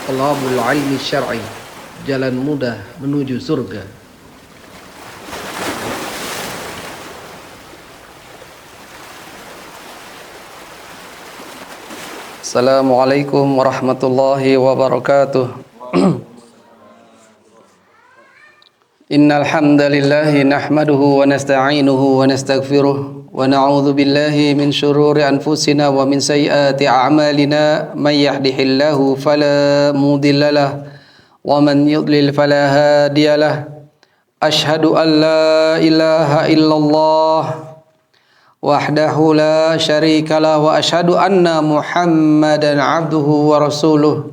Talabul ilmi syar'i, jalan mudah menuju surga. Assalamualaikum warahmatullahi wabarakatuh. Innal hamdalillahi nahmaduhu wa nasta'inuhu wa nastaghfiruh wa na'udzu billahi min shururi anfusina wa min sayyiati a'malina may yahdihillahu fala mudhillalah wa man yudlil fala hadiyalah. Asyhadu an la ilaha illallah wahdahu la syarikalah wa asyhadu anna Muhammadan abduhu wa rasuluh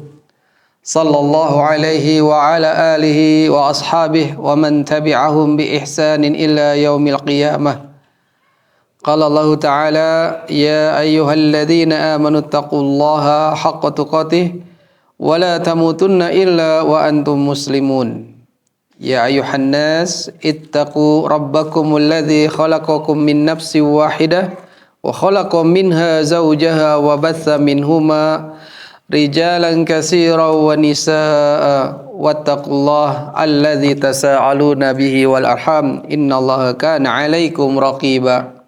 sallallahu alaihi wa ala alihi wa ashabihi wa man tabi'ahum bi ihsanin ila yaumil qiyamah. Qala Allah ta'ala ya ayyuhalladzina amanu taqullaha haqqa tuqatih wa la tamutunna illa wa antum muslimun. Ya ayuhan nas ittaqu rabbakumul ladzi khalaqakum min nafsin wahidah wa khalaqa minha zawjaha wa batha minhuma rijalan katsiran wa nisaa wattaqullaha alladzi tasaaluna bihi wal arham innallaha kana 'alaikum raqiba.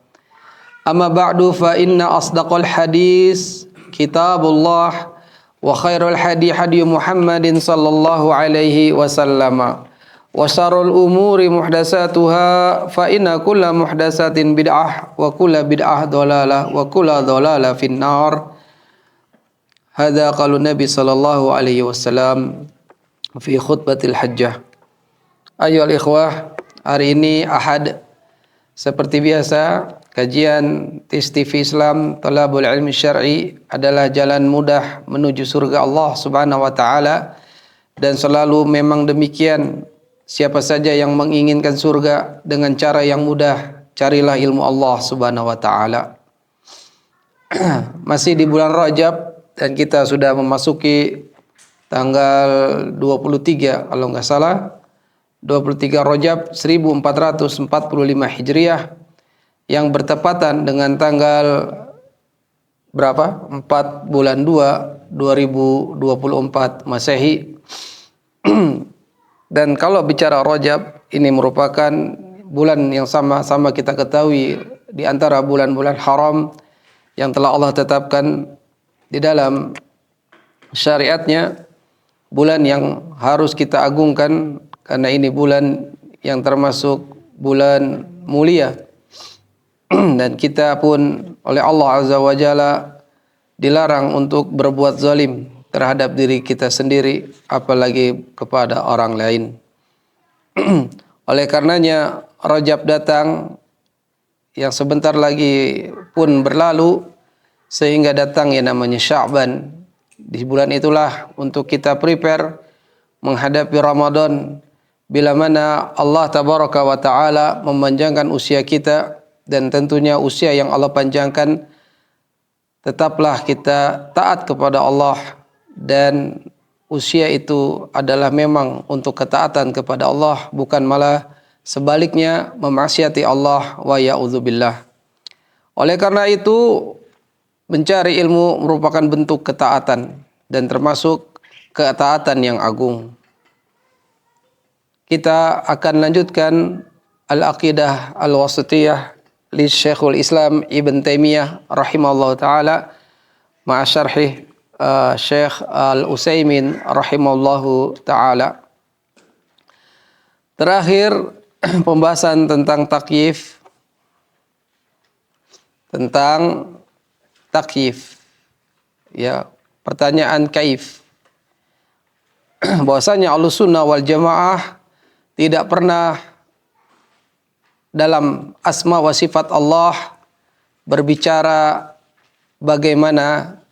Amma ba'du fa inna asdaqal hadis kitabullah wa khairul hadi Muhammadin sallallahu alaihi wasallam. Wa syarrul umuri muhdatsatuha fa inna kulla muhdatsatin bid'ah wa kulla bid'ah dhalalah wa kulla dhalalah finnar. Hadza qaulun Nabi sallallahu alaihi wasallam fi khutbatil hajjah. Ayyuhal ikhwah, hari ini Ahad seperti biasa kajian TIS TV Islam Talabul Ilmi Syar'i adalah jalan mudah menuju surga Allah Subhanahu wa taala, dan selalu memang demikian. Siapa saja yang menginginkan surga dengan cara yang mudah, carilah ilmu Allah Subhanahu wa taala. Masih di bulan Rajab dan kita sudah memasuki tanggal 23 kalau enggak salah, 23 Rajab 1445 Hijriah yang bertepatan dengan tanggal berapa? 4 bulan 2 2024 Masehi. Dan kalau bicara Rajab, ini merupakan bulan yang sama-sama kita ketahui di antara bulan-bulan haram yang telah Allah tetapkan di dalam syariatnya, bulan yang harus kita agungkan karena ini bulan yang termasuk bulan mulia. Dan kita pun oleh Allah Azza wa Jalla dilarang untuk berbuat zalim terhadap diri kita sendiri, apalagi kepada orang lain. Oleh karenanya Rajab datang yang sebentar lagi pun berlalu, sehingga datang yang namanya Sya'ban. Di bulan itulah untuk kita prepare menghadapi Ramadan, bila mana Allah Tabaraka wa Ta'ala memanjangkan usia kita, dan tentunya usia yang Allah panjangkan, tetaplah kita taat kepada Allah. Dan usia itu adalah memang untuk ketaatan kepada Allah, bukan malah sebaliknya memaksiati Allah wa ya'udzubillah. Oleh karena itu mencari ilmu merupakan bentuk ketaatan dan termasuk ketaatan yang agung. Kita akan lanjutkan Al-Aqidah Al-Wasithiyah li Syekhul Islam Ibn Taimiyah rahimahullah ta'ala ma'a syarhih Syekh Al-Utsaimin rahimallahu ta'ala. Terakhir pembahasan tentang takyif, ya, pertanyaan kaif. Bahwasanya Ahlussunnah wal Jamaah tidak pernah dalam asma wa sifat Allah berbicara bagaimana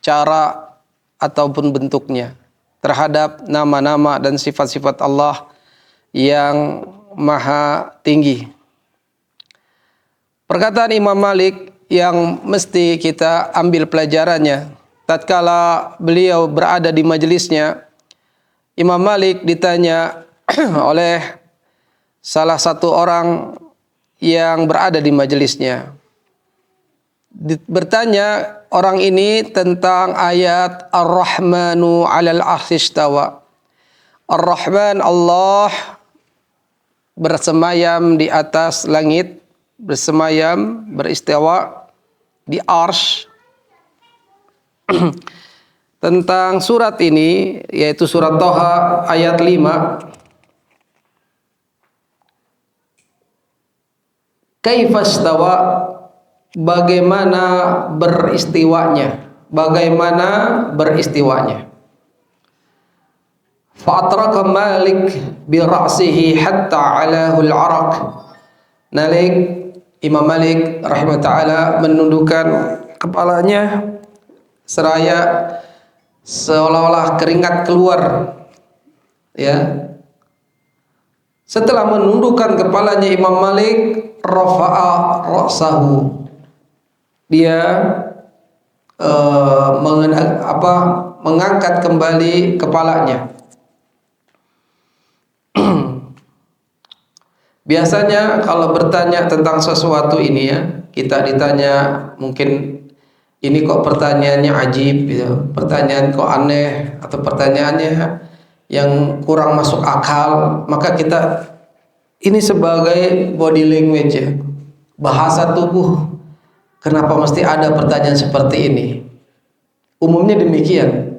cara ataupun bentuknya terhadap nama-nama dan sifat-sifat Allah yang maha tinggi. Perkataan Imam Malik yang mesti kita ambil pelajarannya, tatkala beliau berada di majelisnya, Imam Malik ditanya oleh salah satu orang yang berada di majelisnya. Bertanya orang ini tentang ayat Ar-Rahmanu 'alal 'arsy istawa. Ar-Rahman Allah bersemayam di atas langit, bersemayam, beristiwa di arsy. Tentang surat ini, yaitu surat Thaha ayat 5. Kaifastawa, bagaimana beristiwanya, bagaimana beristiwanya. Fa'atraka Malik bi ra'sihi hatta 'alahu al-'araq. Imam Malik rahimahullah taala menundukkan kepalanya seraya seolah-olah keringat keluar, ya. Setelah menundukkan kepalanya Imam Malik, rafa'a ra'sahu, dia mengangkat kembali kepalanya. Biasanya kalau bertanya tentang sesuatu ini, ya, kita ditanya, mungkin ini kok pertanyaannya ajib, gitu. Pertanyaan kok aneh, atau pertanyaannya yang kurang masuk akal, maka kita ini sebagai body language, ya, bahasa tubuh. Kenapa mesti ada pertanyaan seperti ini? Umumnya demikian,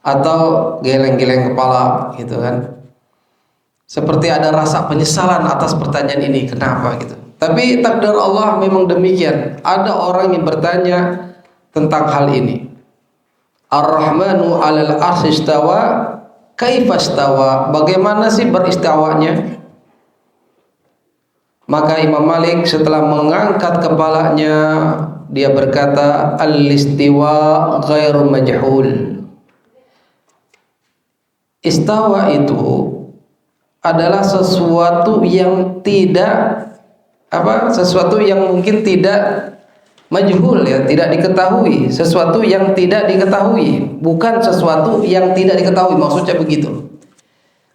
atau geleng-geleng kepala, gitu kan? Seperti ada rasa penyesalan atas pertanyaan ini, kenapa gitu. Tapi takdir Allah memang demikian. Ada orang yang bertanya tentang hal ini. Ar-Rahmanu 'alal 'arsy istawa, kaifa istawa? Bagaimana sih beristawanya? Maka Imam Malik setelah mengangkat kepalanya, dia berkata, al-istiwa ghairu majhul. Istawa itu adalah sesuatu yang sesuatu yang mungkin tidak majhul, ya, tidak diketahui, sesuatu yang tidak diketahui, bukan sesuatu yang tidak diketahui, maksudnya begitu.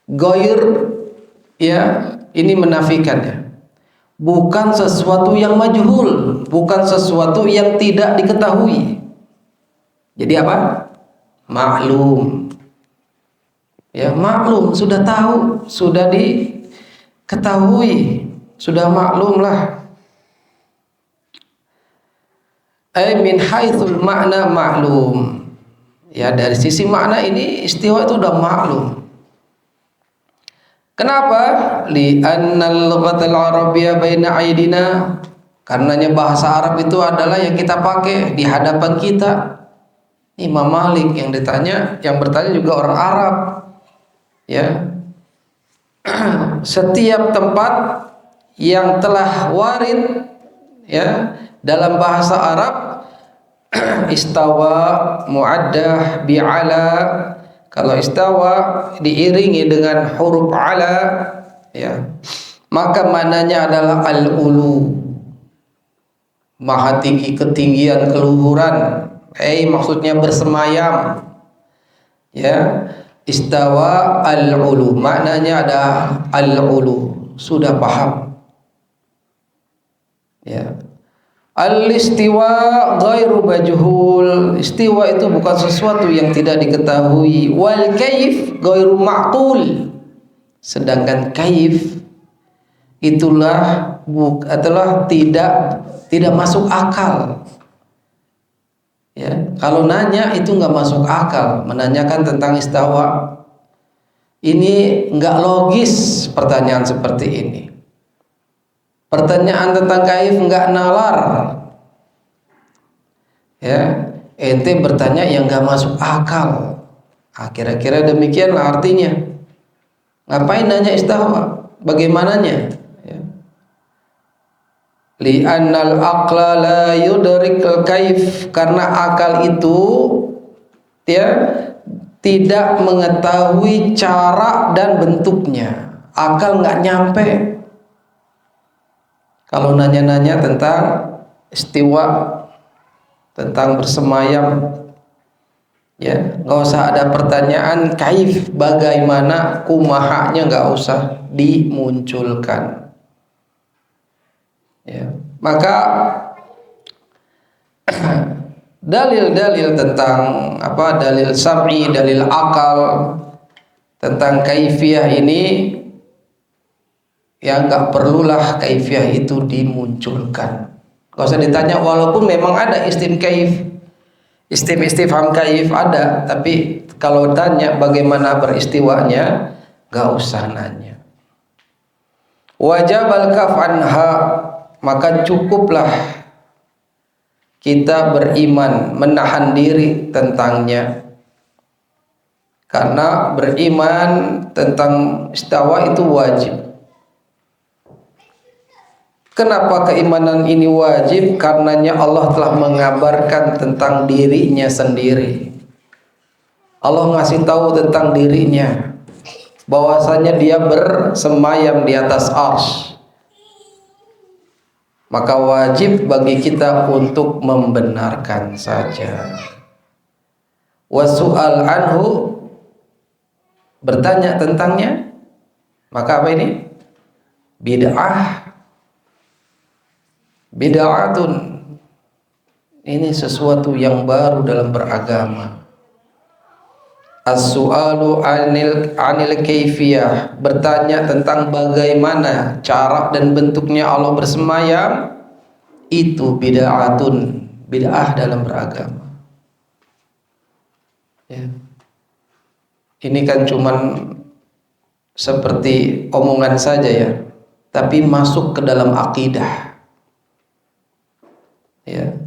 Ghair, ya, ini menafikannya. Bukan sesuatu yang majhul, bukan sesuatu yang tidak diketahui. Jadi apa? Maklum. Ya, maklum, sudah tahu, sudah diketahui, sudah maklum lah. Min haitsul makna maklum. Ya, dari sisi makna ini istiwa itu sudah maklum. Kenapa? Li'annal lughatal arabiyyah baina aydina. Karenanya bahasa Arab itu adalah yang kita pakai di hadapan kita. Imam Malik yang ditanya, yang bertanya juga orang Arab. Ya, setiap tempat yang telah warid, ya, dalam bahasa Arab, istawa muaddah bi'ala. Kalau istawa diiringi dengan huruf ala, ya, maka maknanya adalah al-ulu, maha tinggi, ketinggian, keluhuran. Maksudnya bersemayam, ya. Istawa al-ulu, maknanya ada al-ulu, sudah paham, ya. Al-istiwa ghairu majhul, istiwa itu bukan sesuatu yang tidak diketahui. Wal kaif ghairu ma'qul, sedangkan kaif itulah adalah tidak masuk akal. Ya, kalau nanya itu nggak masuk akal, menanyakan tentang istawa ini nggak logis. Pertanyaan seperti ini, pertanyaan tentang kaif nggak nalar, ya. Ente bertanya yang nggak masuk akal. Kira-kira demikianlah artinya. Ngapain nanya istawa? Bagaimananya? Li'annal aqla la yudrikul kaif, karena akal itu, ya, tidak mengetahui cara dan bentuknya. Akal nggak nyampe kalau nanya-nanya tentang istiwa, tentang bersemayam, ya. Nggak usah ada pertanyaan kaif, bagaimana, kumahanya, nggak usah dimunculkan. Ya, maka dalil-dalil tentang dalil sam'i, dalil akal tentang kaifiyah ini, ya nggak perlulah kaifiyah itu dimunculkan. Gak usah ditanya, walaupun memang ada istifham kaif ada, tapi kalau tanya bagaimana beristiwanya, gak usah nanya. Wajib al-kaf anha, maka cukuplah kita beriman, menahan diri tentangnya. Karena beriman tentang istawa itu wajib. Kenapa keimanan ini wajib? Karenanya Allah telah mengabarkan tentang dirinya sendiri. Allah ngasih tahu tentang dirinya, bahwasanya dia bersemayam di atas arsy. Maka wajib bagi kita untuk membenarkan saja. Wasu'al anhu, bertanya tentangnya, maka apa ini? Bid'atun. Ini sesuatu yang baru dalam beragama. As-su'alu anil kaifiyah, bertanya tentang bagaimana cara dan bentuknya Allah bersemayam, itu bid'atun, bid'ah dalam beragama. Ya. Ini kan cuman seperti omongan saja ya, tapi masuk ke dalam akidah. Ya.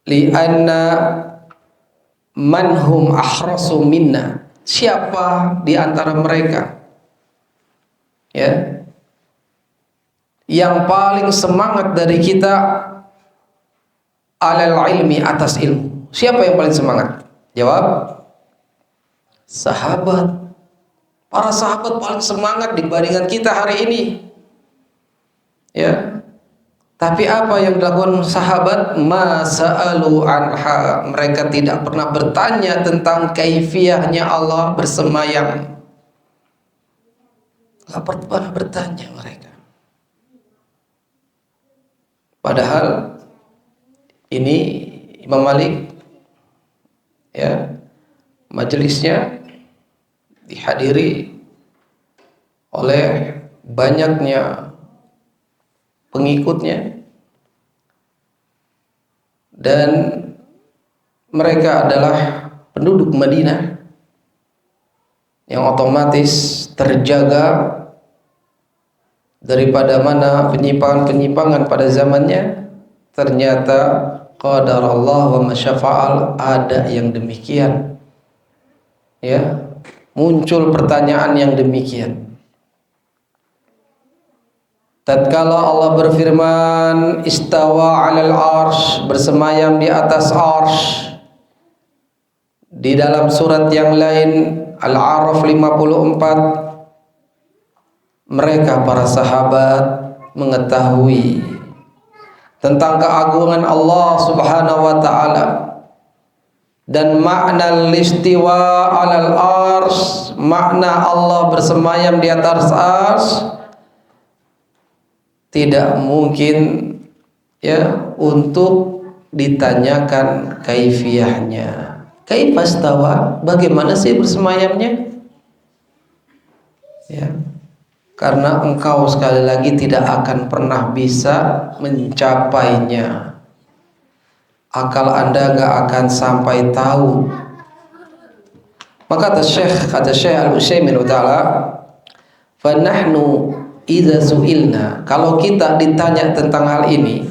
Li'anna manhum ahrasu minna, siapa di antara mereka ya yang paling semangat dari kita alal ilmi, atas ilmu? Siapa yang paling semangat? Jawab, sahabat. Para sahabat paling semangat dibandingkan kita hari ini ya. Tapi apa yang dilakukan sahabat? Ma sa'alu anha, mereka tidak pernah bertanya tentang kaifiyahnya Allah bersemayam. Gak pernah bertanya mereka. Padahal ini Imam Malik ya, majelisnya dihadiri oleh banyaknya pengikutnya, dan mereka adalah penduduk Madinah yang otomatis terjaga daripada mana penyimpangan-penyimpangan pada zamannya. Ternyata qadarallah wa masyafa'al, ada yang demikian ya, muncul pertanyaan yang demikian. Tatkala Allah berfirman istawa 'alal arsy, bersemayam di atas arsy, di dalam surat yang lain Al-A'raf 54, mereka para sahabat mengetahui tentang keagungan Allah Subhanahu wa taala dan makna listiwa 'alal arsy, makna Allah bersemayam di atas arsy. Tidak mungkin ya untuk ditanyakan kaifiyahnya. Kaifastawa, bagaimana sih bersemayamnya? Ya. Karena engkau sekali lagi tidak akan pernah bisa mencapainya. Akal Anda gak akan sampai tahu. Maka kata Syekh Al-Utsaimin ta'ala, fa nahnu idza su'ilna, kalau kita ditanya tentang hal ini,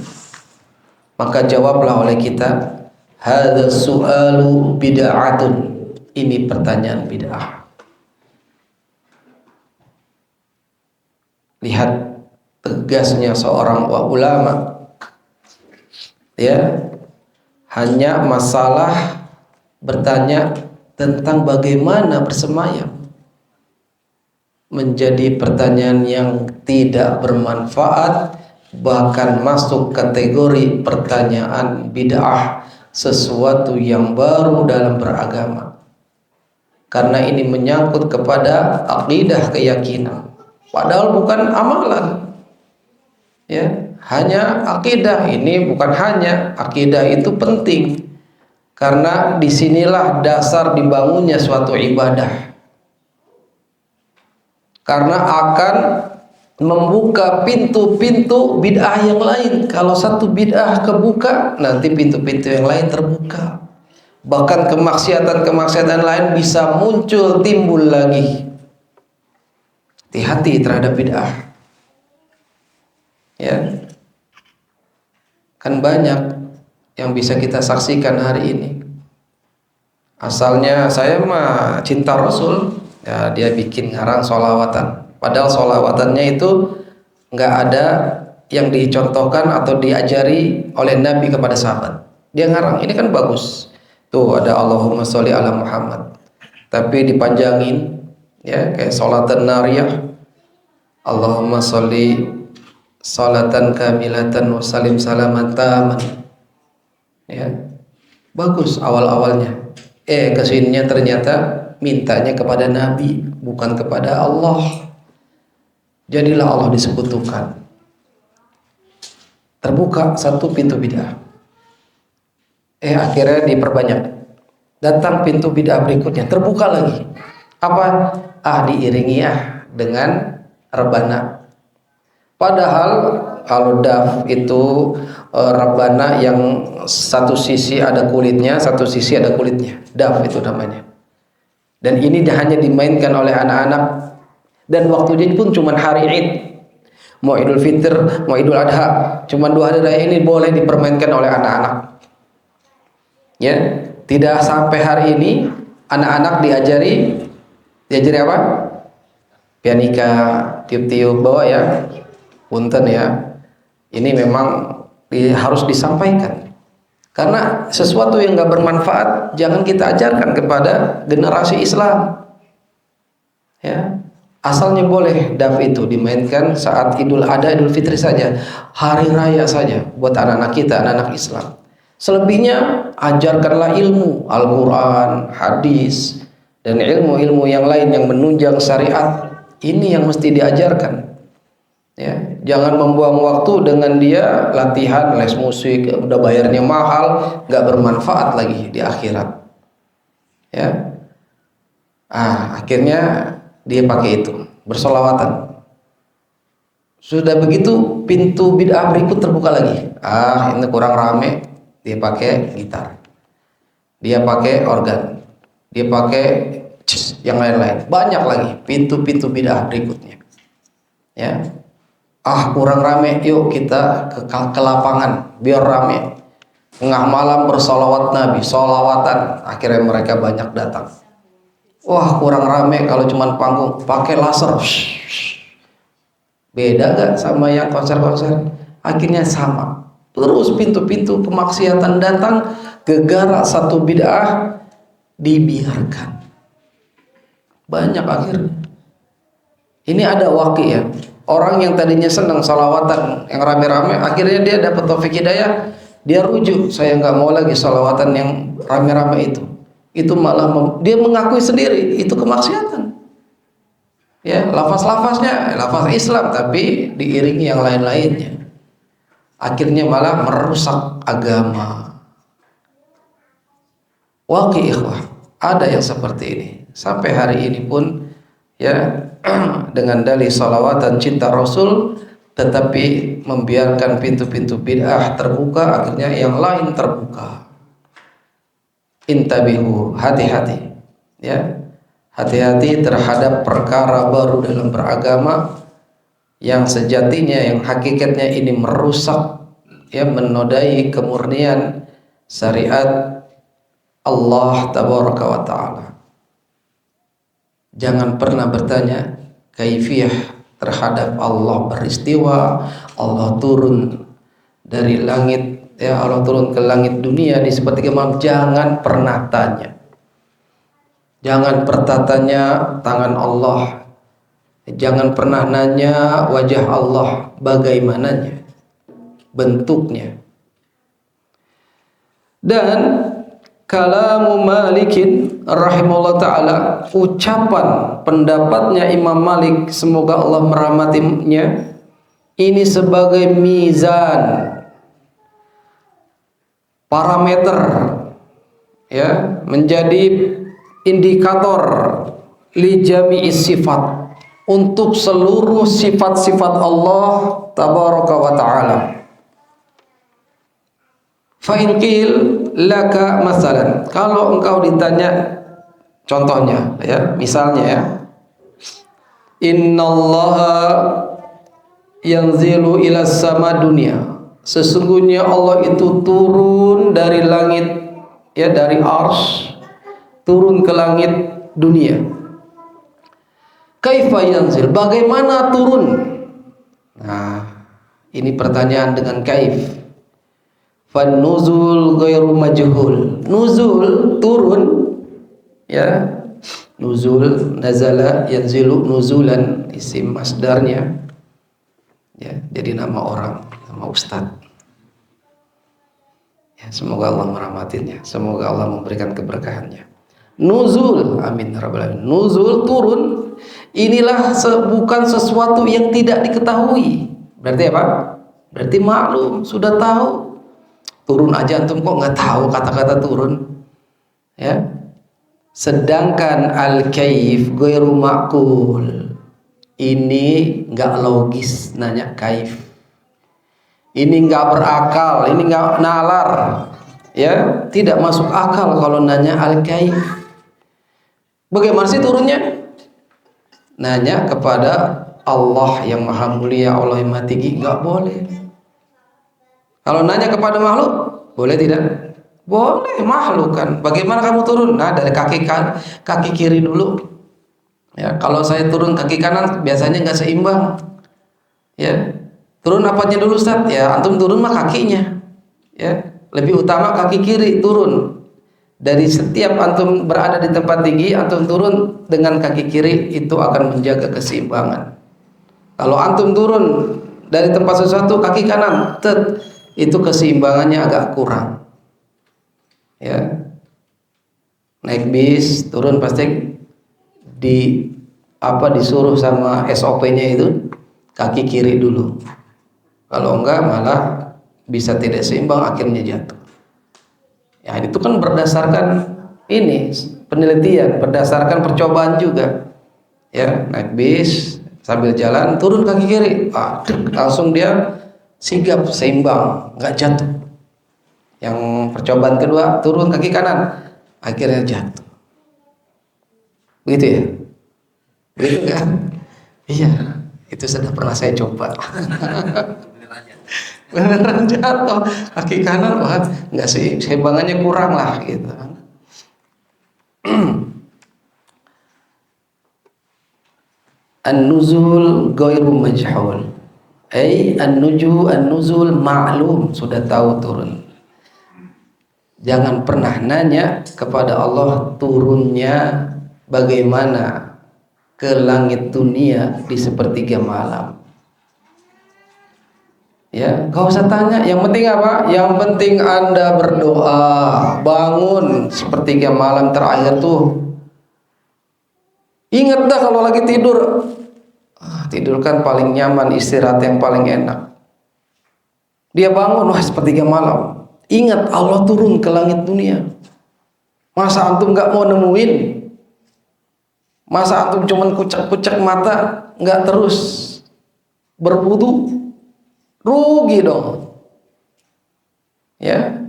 maka jawablah oleh kita, hadza su'alu bid'atun, ini pertanyaan bid'ah. Lihat tegasnya seorang ulama ya, hanya masalah bertanya tentang bagaimana bersemayam menjadi pertanyaan yang tidak bermanfaat, bahkan masuk kategori pertanyaan bid'ah, sesuatu yang baru dalam beragama. Karena ini menyangkut kepada akidah, keyakinan, padahal bukan amalan ya, hanya akidah. Ini bukan hanya, akidah itu penting karena disinilah dasar dibangunnya suatu ibadah, karena akan membuka pintu-pintu bid'ah yang lain. Kalau satu bid'ah kebuka, nanti pintu-pintu yang lain terbuka. Bahkan kemaksiatan-kemaksiatan lain bisa muncul, timbul lagi. Hati-hati terhadap bid'ah. Ya. Kan banyak yang bisa kita saksikan hari ini. Asalnya saya mah cinta Rasul, ya dia bikin ngarang sholawatan. Padahal sholawatannya itu nggak ada yang dicontohkan atau diajari oleh Nabi kepada sahabat. Dia ngarang, ini kan bagus. Tuh ada Allahumma sholli ala Muhammad. Tapi dipanjangin, ya kayak sholatan nariyah. Allahumma sholli sholatan kamilatan wa salim salaman taman. Ya, bagus awal-awalnya. Kesininya ternyata mintanya kepada Nabi, bukan kepada Allah. Jadilah Allah disekutukan. Terbuka satu pintu bid'ah. Akhirnya diperbanyak. Datang pintu bid'ah berikutnya, terbuka lagi. Apa? Diiringi dengan rebana. Padahal kalau daf itu rebana yang satu sisi ada kulitnya, satu sisi ada kulitnya. Daf itu namanya. Dan ini hanya dimainkan oleh anak-anak. Dan waktunya pun cuma hari Id, mau Idul Fitr, mau Idul Adha, cuma 2 hari raya ini boleh dipermainkan oleh anak-anak. Ya, tidak sampai hari ini anak-anak diajari apa? Pianika, tiup-tiup, bawa ya, punten ya. Ini memang harus disampaikan. Karena sesuatu yang nggak bermanfaat jangan kita ajarkan kepada generasi Islam. Ya. Asalnya boleh daf itu dimainkan saat Idul Adha, Idul Fitri saja, hari raya saja buat anak-anak kita, anak-anak Islam. Selebihnya ajarkanlah ilmu Al-Quran, hadis, dan ilmu-ilmu yang lain yang menunjang syariat. Ini yang mesti diajarkan. Ya, jangan membuang waktu dengan dia latihan les musik, udah bayarnya mahal, nggak bermanfaat lagi di akhirat. Ya, akhirnya dia pakai itu, bersolawatan. Sudah begitu pintu bid'ah berikut terbuka lagi. Ini kurang rame, dia pakai gitar, dia pakai organ, dia pakai yang lain-lain. Banyak lagi pintu-pintu bid'ah berikutnya. Ya, kurang rame, yuk kita ke lapangan biar rame. Tengah malam bersolawat Nabi, solawatan. Akhirnya mereka banyak datang. Wah, kurang rame kalau cuman panggung, pakai laser. Beda gak sama yang konser-konser? Akhirnya sama. Terus pintu-pintu kemaksiatan datang, gegara satu bid'ah dibiarkan. Banyak akhirnya. Ini ada wakil ya. Orang yang tadinya senang salawatan yang rame-rame, akhirnya dia dapat taufik hidayah, dia rujuk, saya nggak mau lagi salawatan yang rame-rame itu. Itu malah dia mengakui sendiri itu kemaksiatan. Ya, lafaz-lafaznya lafaz Islam tapi diiringi yang lain-lainnya. Akhirnya malah merusak agama. Waqi ikhwah, ada yang seperti ini. Sampai hari ini pun ya dengan dalih salawat dan cinta Rasul tetapi membiarkan pintu-pintu bid'ah terbuka, akhirnya yang lain terbuka. Intabihu, hati-hati ya, hati-hati terhadap perkara baru dalam beragama yang sejatinya, yang hakikatnya ini merusak ya, menodai kemurnian syariat Allah tabaraka wa ta'ala. Jangan pernah bertanya kaifiyah terhadap Allah beristiwa, Allah turun dari langit ya, Allah turun ke langit dunia di sepertiga malam. Jangan pernah tanya. Jangan pernah tanya tangan Allah. Jangan pernah nanya wajah Allah bagaimananya, bentuknya. Dan kalamu Malikin rahimahullah ta'ala, ucapan pendapatnya Imam Malik, semoga Allah merahmatinya, ini sebagai mizan, parameter, ya, menjadi indikator li jami'is sifat, untuk seluruh sifat-sifat Allah tabaraka wa ta'ala. Fa in qil laka masalan, kalau engkau ditanya contohnya, ya, misalnya, ya, innallaha yanzilu ila sama dunia, sesungguhnya Allah itu turun dari langit, ya, dari arsy, turun ke langit dunia. Kaifa yanzil, bagaimana turun? Nah, ini pertanyaan dengan kaif. Fan nuzul ghairu majhul. Nuzul, turun, ya. Nuzul, nazala, yanzilu, nuzulan, isim masdarnya, ya, jadi nama orang, nama ustaz. Ya, semoga Allah merahmatinya, semoga Allah memberikan keberkahannya. Nuzul, amin rabbal alamin. Nuzul, turun, inilah bukan sesuatu yang tidak diketahui. Berarti apa? Berarti maklum, sudah tahu. Turun aja antum kok nggak tahu kata-kata turun, ya. Sedangkan al-kaif ghairu ma'qul, ini nggak logis nanya kaif. Ini nggak berakal, ini nggak nalar, ya, tidak masuk akal kalau nanya al-kaif. Bagaimana sih turunnya? Nanya kepada Allah yang maha mulia, Allah yang maha tinggi, nggak boleh. Kalau nanya kepada makhluk, boleh tidak? Boleh, makhluk kan. Bagaimana kamu turun? Nah, dari kaki kiri dulu. Ya, kalau saya turun kaki kanan biasanya nggak seimbang. Ya, turun apanya dulu Ustaz? Ya, antum turun mah kakinya. Ya, lebih utama kaki kiri turun. Dari setiap antum berada di tempat tinggi, antum turun dengan kaki kiri, itu akan menjaga keseimbangan. Kalau antum turun dari tempat sesuatu kaki kanan, itu keseimbangannya agak kurang. Ya, naik bis turun pasti disuruh sama SOP-nya itu kaki kiri dulu. Kalau enggak malah bisa tidak seimbang, akhirnya jatuh. Ya, itu kan berdasarkan ini penelitian, berdasarkan percobaan juga. Ya, naik bis sambil jalan turun kaki kiri, langsung dia sigap seimbang, nggak jatuh. Yang percobaan kedua turun kaki kanan, akhirnya jatuh. Begitu ya? Begitu kan? Iya, itu sudah pernah saya coba. Beneran jatuh kaki kanan, wah, nggak sih, seimbangannya kurang lah gitu. An-nuzul ghairu majhul, an-nuzul ma'lum, sudah tahu turun. Jangan pernah nanya kepada Allah turunnya bagaimana ke langit dunia di sepertiga malam. Ya, gak usah tanya. Yang penting apa? Yang penting Anda berdoa, bangun sepertiga malam terakhir tuh. Ingat dah kalau lagi tidur, tidur kan paling nyaman, istirahat yang paling enak. Dia bangun, wah, sepertiga malam. Ingat Allah turun ke langit dunia. Masa antum nggak mau nemuin? Masa antum cuman kucek-kucek mata, nggak terus berwudu? Rugi dong. Ya.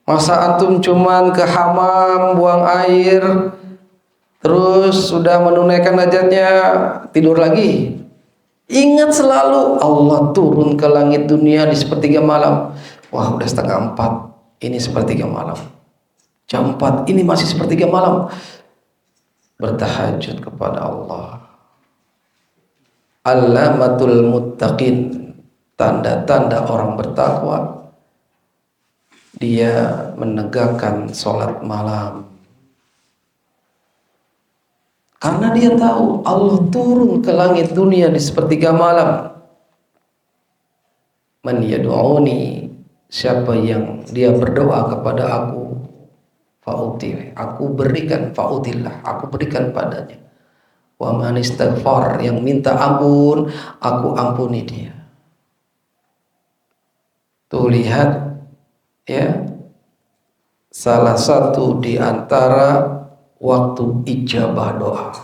Masa antum cuman ke hamam buang air, terus sudah menunaikan hajatnya tidur lagi? Ingat selalu Allah turun ke langit dunia di sepertiga malam. Wah, udah 3:30, ini sepertiga malam. Jam 4, ini masih sepertiga malam. Bertahajud kepada Allah. Alamatul muttaqin, tanda-tanda orang bertakwa, dia menegakkan sholat malam. Karena dia tahu Allah turun ke langit dunia di sepertiga malam. Man yad'uni, siapa yang dia berdoa kepada aku, fa'uti, aku berikan, fa'utillah, aku berikan padanya. Wa man istaghfar, yang minta ampun, aku ampuni dia. Tuh lihat ya, salah satu di antara waktu ijabah doa,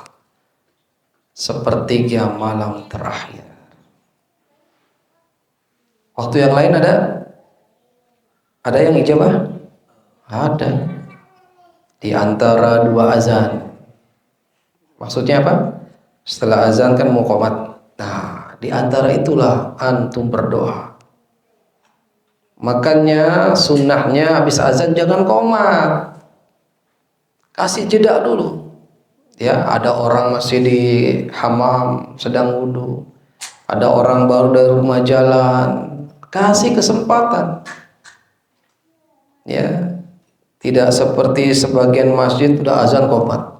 sepertiga malam terakhir. Waktu yang lain ada yang ijabah? Ada. Di antara dua azan. Maksudnya apa? Setelah azan kan mau qomat. Nah, di antara itulah antum berdoa. Makanya sunnahnya habis azan jangan qomat. Kasih jeda dulu. Ya, ada orang masih di hammam sedang wudhu. Ada orang baru dari rumah jalan. Kasih kesempatan. Ya. Tidak seperti sebagian masjid sudah azan qomat.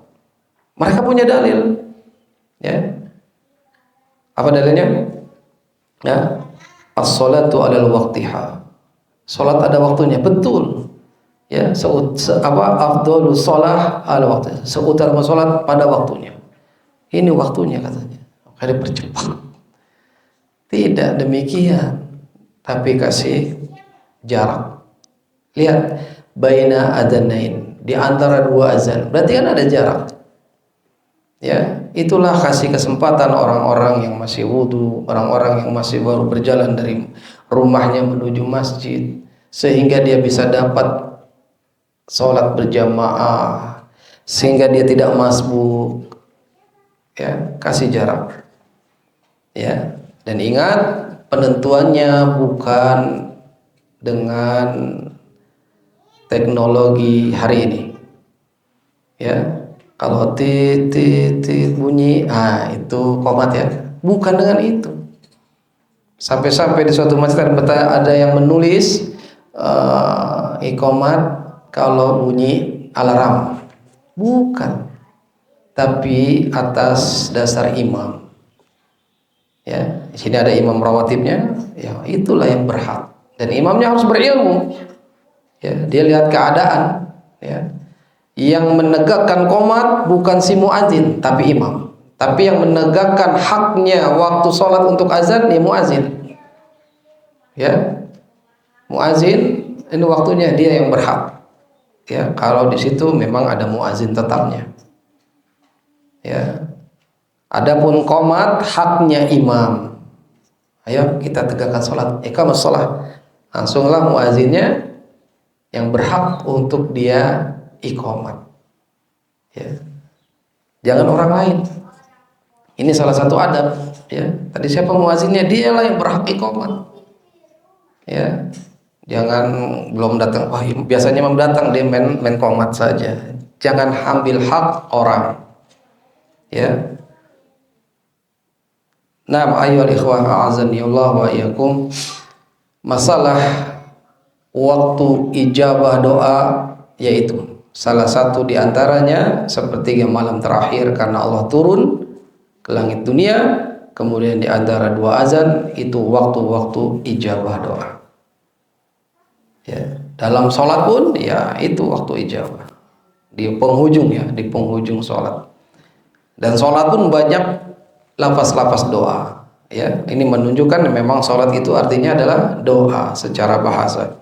Mereka punya dalil. Ya. Apa dalilnya? Ya. As-salatu 'alal waqtiha. Salat ada waktunya, betul. Ya, afdhalus shalah 'ala waqtiha. Seutama salat pada waktunya. Ini waktunya katanya. Makanya percepat. Tidak demikian, tapi kasih jarak. Lihat, baina adzanain, di antara dua azan. Berarti kan ada jarak. Ya, itulah kasih kesempatan orang-orang yang masih wudu, orang-orang yang masih baru berjalan dari rumahnya menuju masjid, sehingga dia bisa dapat sholat berjamaah, sehingga dia tidak masbuk. Ya, kasih jarak. Ya, dan ingat penentuannya bukan dengan teknologi hari ini. Ya. Kalau tit bunyi, itu qomat ya. Bukan dengan itu. Sampai-sampai di suatu masjid ada yang menulis iqamat kalau bunyi alarm. Bukan. Tapi atas dasar imam. Ya, di sini ada imam rawatibnya, ya itulah yang berhak. Dan imamnya harus berilmu. Ya, dia lihat keadaan, ya. Yang menegakkan qomat bukan si muadzin tapi imam. Tapi yang menegakkan haknya waktu sholat untuk azan ya muadzin. Ya, muadzin ini waktunya dia yang berhak. Ya, kalau di situ memang ada muadzin tetapnya. Ya, adapun qomat haknya imam. Ayo kita tegakkan sholat, iqamah sholat. Langsunglah muadzinnya yang berhak untuk dia iqamat. Ya. Jangan orang lain. Ini salah satu adab, ya. Tadi siapa muazzinnya, dialah yang berhak iqamat. Ya. Jangan belum datang, wah biasanya imam datang dia main qomat saja. Jangan ambil hak orang. Ya. Naam ayyuhal ikhwah a'azani Allah wa iyyakum. Masalah waktu ijabah doa yaitu salah satu di antaranya sepertiga malam terakhir karena Allah turun ke langit dunia, kemudian di antara dua azan itu waktu-waktu ijabah doa. Ya, dalam sholat pun ya itu waktu ijabah. Di penghujung ya, di penghujung sholat. Dan sholat pun banyak lafaz-lafaz doa. Ya, ini menunjukkan memang sholat itu artinya adalah doa secara bahasa.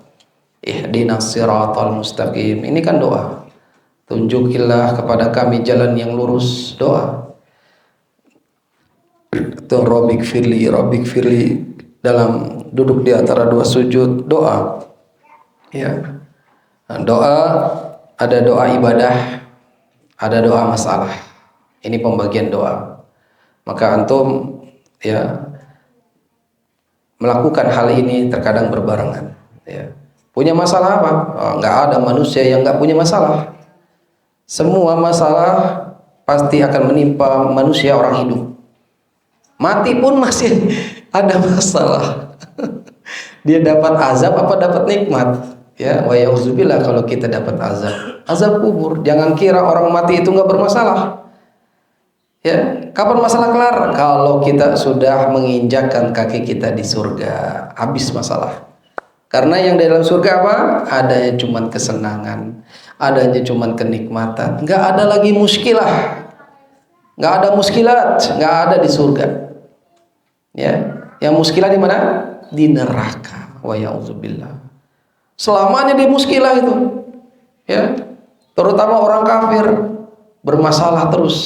Ihdinas siratal mustaqim. Ini kan doa. Tunjukilah kepada kami jalan yang lurus, doa. Atau Rabbik firli dalam duduk di antara dua sujud, doa. Ya. Nah, doa ada doa ibadah, ada doa masalah. Ini pembagian doa. Maka antum ya melakukan hal ini terkadang berbarengan. Ya. Punya masalah apa? Nggak ada manusia yang nggak punya masalah. Semua masalah pasti akan menimpa manusia orang hidup. Mati pun masih ada masalah. Dia dapat azab apa dapat nikmat? Ya, wa yauzubillah kalau kita dapat azab. Azab kubur. Jangan kira orang mati itu nggak bermasalah. Ya, kapan masalah kelar? Kalau kita sudah menginjakkan kaki kita di surga, habis masalah. Karena yang di dalam surga apa? Adanya cuman kesenangan, adanya cuman kenikmatan. Nggak ada lagi muskilah, nggak ada muskilat, nggak ada di surga. Ya, yang muskilah di mana? Di neraka. wa ya'udzubillah. Selamanya di muskilah itu. Ya. Terutama orang kafir bermasalah terus.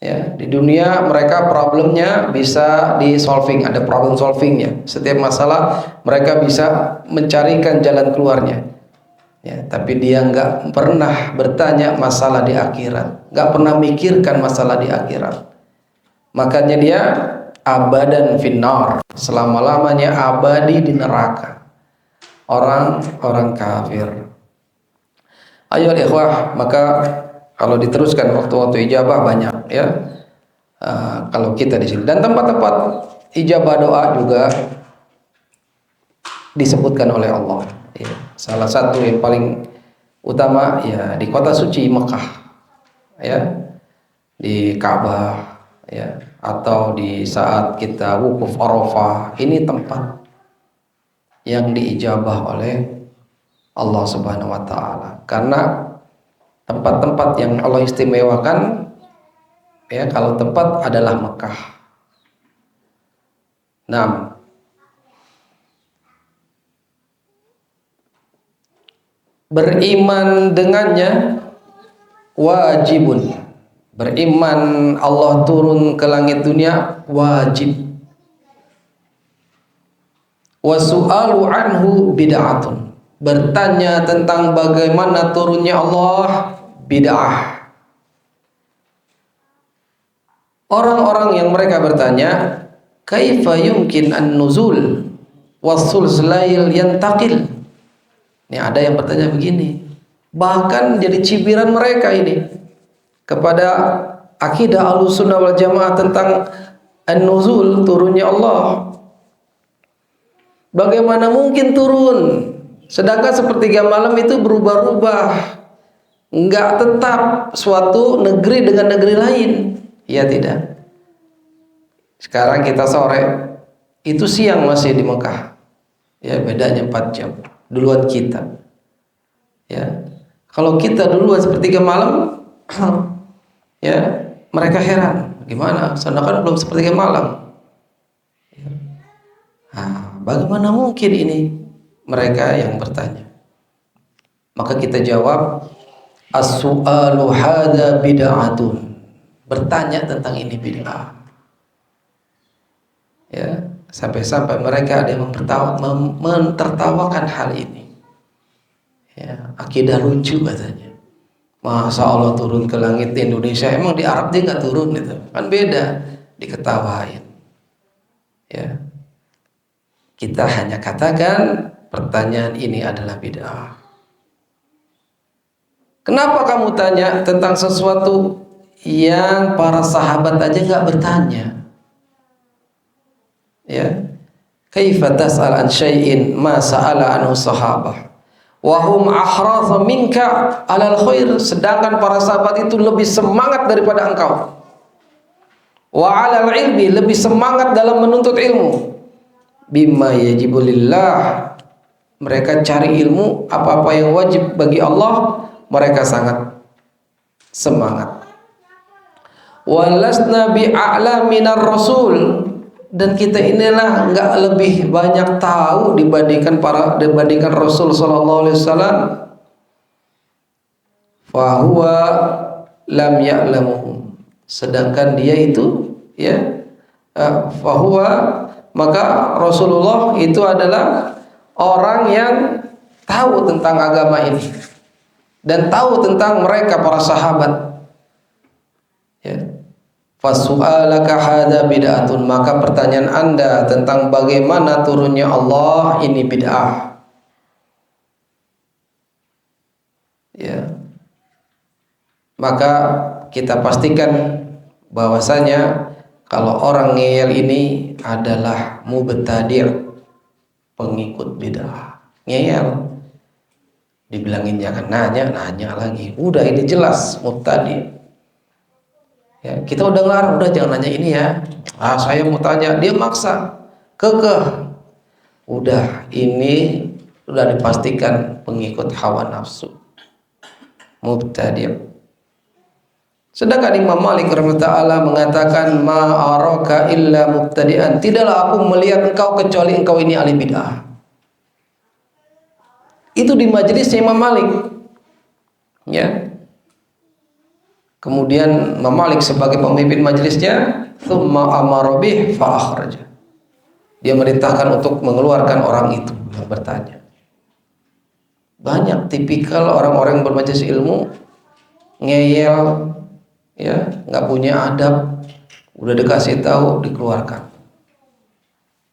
Ya, di dunia mereka problemnya bisa di solving, ada problem solvingnya. Setiap masalah mereka bisa mencarikan jalan keluarnya. Ya, tapi dia nggak pernah bertanya masalah di akhirat, nggak pernah mikirkan masalah di akhirat. Makanya dia abadan finnar, selama-lamanya abadi di neraka. Orang-orang kafir. Ayo ikhwah, maka kalau diteruskan waktu-waktu ijabah banyak ya. Kalau kita di sini dan tempat-tempat ijabah doa juga disebutkan oleh Allah. Ya, salah satu yang paling utama ya di kota suci Mekah, ya, di Ka'bah, ya, atau di saat kita wukuf Arafah, ini tempat yang diijabah oleh Allah Subhanahu wa taala. Karena tempat-tempat yang Allah istimewakan, ya, kalau tempat adalah Mekah. Nah, beriman dengannya wajibun. Beriman Allah turun ke langit dunia wajib. Wasu'alu anhu bid'atun. Bertanya tentang bagaimana turunnya Allah bid'ah. Orang-orang yang mereka bertanya, kaifa yumkin an-nuzul was-sulsulail yantaqil. Ini ada yang bertanya begini. Bahkan jadi cibiran mereka ini kepada akidah Ahlussunnah wal Jamaah tentang an-nuzul, turunnya Allah. Bagaimana mungkin turun? Sedangkan sepertiga malam itu berubah-ubah, enggak tetap suatu negeri dengan negeri lain. Ya tidak. Sekarang kita sore, itu siang masih di Mekah. Ya, bedanya 4 jam. Duluan kita. Ya. Kalau kita duluan sepertiga malam, ya, mereka heran. Gimana? Sana kan belum sepertiga malam. Ya. Nah, bagaimana mungkin ini? Mereka yang bertanya. Maka kita jawab, as-su'alu hadza bid'atun. Bertanya tentang ini bid'ah. Ya, sampai-sampai mereka ada yang mentertawakan hal ini. Ya, akidah lucu katanya. Masa Allah turun ke langit di Indonesia, emang di Arab dia nggak turun gitu? Kan beda, diketawain. Ya, kita hanya katakan pertanyaan ini adalah bid'ah. Kenapa kamu tanya tentang sesuatu yang para sahabat aja nggak bertanya? Ya, kaifa tas'al an syai'in ma sa'ala anhu sahabah wa hum ahratha minka 'alal khair, sedangkan para sahabat itu lebih semangat daripada engkau. Wa 'alal ilmi, lebih semangat dalam menuntut ilmu. Bima yajibu lillah, mereka cari ilmu apa-apa yang wajib bagi Allah, mereka sangat semangat. Walasna bi'a'la minar rasul, dan kita inilah nggak lebih banyak tahu dibandingkan Rasul sallallahu alaihi wasallam. Fa huwa lam ya'lamu, sedangkan dia itu ya fa huwa, maka Rasulullah itu adalah orang yang tahu tentang agama ini dan tahu tentang mereka para sahabat. Ya. Fasu'alaka hadza bid'atun, maka pertanyaan Anda tentang bagaimana turunnya Allah ini bid'ah. Ya. Maka kita pastikan bahwasanya kalau orang ngeyel ini adalah mubtadi', pengikut bid'ah. Ngeyel, dibilangin jangan nanya lagi. Udah ini jelas mubtadi'. Ya, kita udah ngelarang, udah jangan nanya ini ya. Saya mau tanya, dia maksa, kekeh. Udah, ini sudah dipastikan pengikut hawa nafsu, mubtadi'. Sedangkan Imam Malik rahimahullah mengatakan ma araka illa mubtadi'an, tidaklah aku melihat engkau kecuali engkau ini ahli bid'ah. Itu di majelisnya Imam Malik. Ya. Kemudian Imam Malik sebagai pemimpin majelisnya, tsumma amara bih fa akhraja. Dia merintahkan untuk mengeluarkan orang itu yang bertanya. Banyak tipikal orang-orang yang bermajelis ilmu ngeyel, ya, nggak punya adab, udah dikasih tahu dikeluarkan.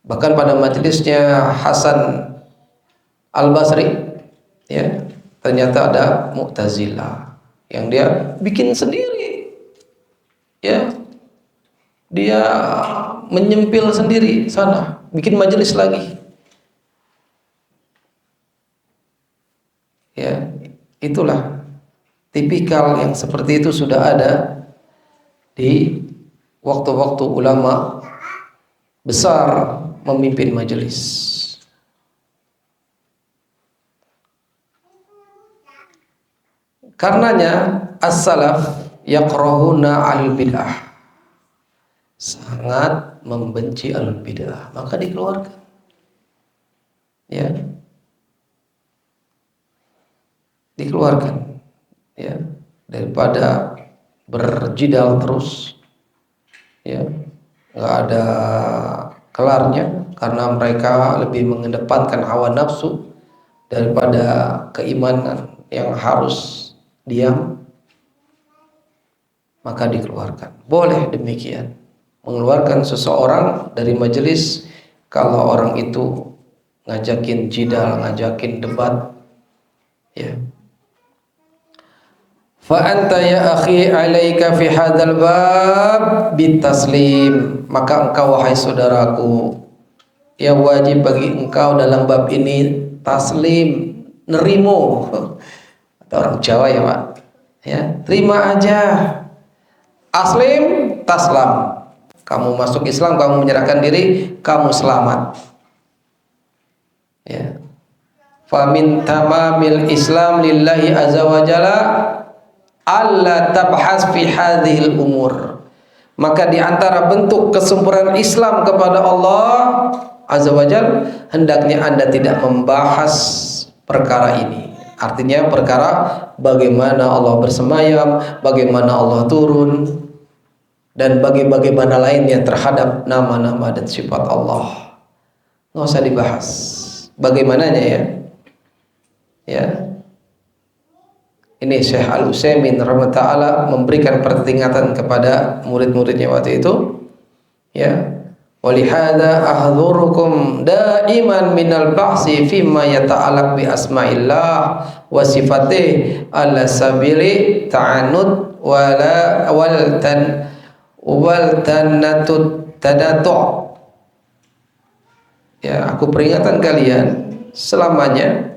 Bahkan pada majelisnya Hasan Al-Basri, ya, ternyata ada Mu'tazilah yang dia bikin sendiri, ya, dia menyempil sendiri sana, bikin majelis lagi, ya. Itulah tipikal yang seperti itu sudah ada di waktu-waktu ulama besar memimpin majelis. Karenanya as-salaf yakrahuna al-bid'ah, sangat membenci al-bid'ah, maka dikeluarkan. Ya. Dikeluarkan. Ya, daripada berjidal terus, ya, nggak ada kelarnya, karena mereka lebih mengedepankan hawa nafsu daripada keimanan yang harus diam, maka dikeluarkan. Boleh demikian, mengeluarkan seseorang dari majelis kalau orang itu ngajakin jidal, ngajakin debat, ya. Fa anta ya akhi alaika fi hadzal bab bitaslim, maka engkau wahai saudaraku, ya wajib bagi engkau dalam bab ini taslim, nerimo. Atau orang Jawa ya Pak, ya, terima aja. Aslim taslam, kamu masuk Islam, kamu menyerahkan diri, kamu selamat. Ya. Fa min tamamil Islam lillahi azza wa jalla alla tabhas fi hadhil umur, maka di antara bentuk kesempurnaan Islam kepada Allah azza wajal, hendaknya Anda tidak membahas perkara ini. Artinya perkara bagaimana Allah bersemayam, bagaimana Allah turun, dan bagaimana lainnya terhadap nama-nama dan sifat Allah. Nggak usah dibahas bagaimananya, ya. Ya. Ini Syekh Al-Utsaimin rahimahullah memberikan peringatan kepada murid-muridnya waktu itu, ya. Walihada ahdhurukum daiman minal ba'si fima yata'allaq bi asma'illah wa sifatih ala sabili ta'anud wal tanatut tadatu'. Ya, aku peringatkan kalian selamanya,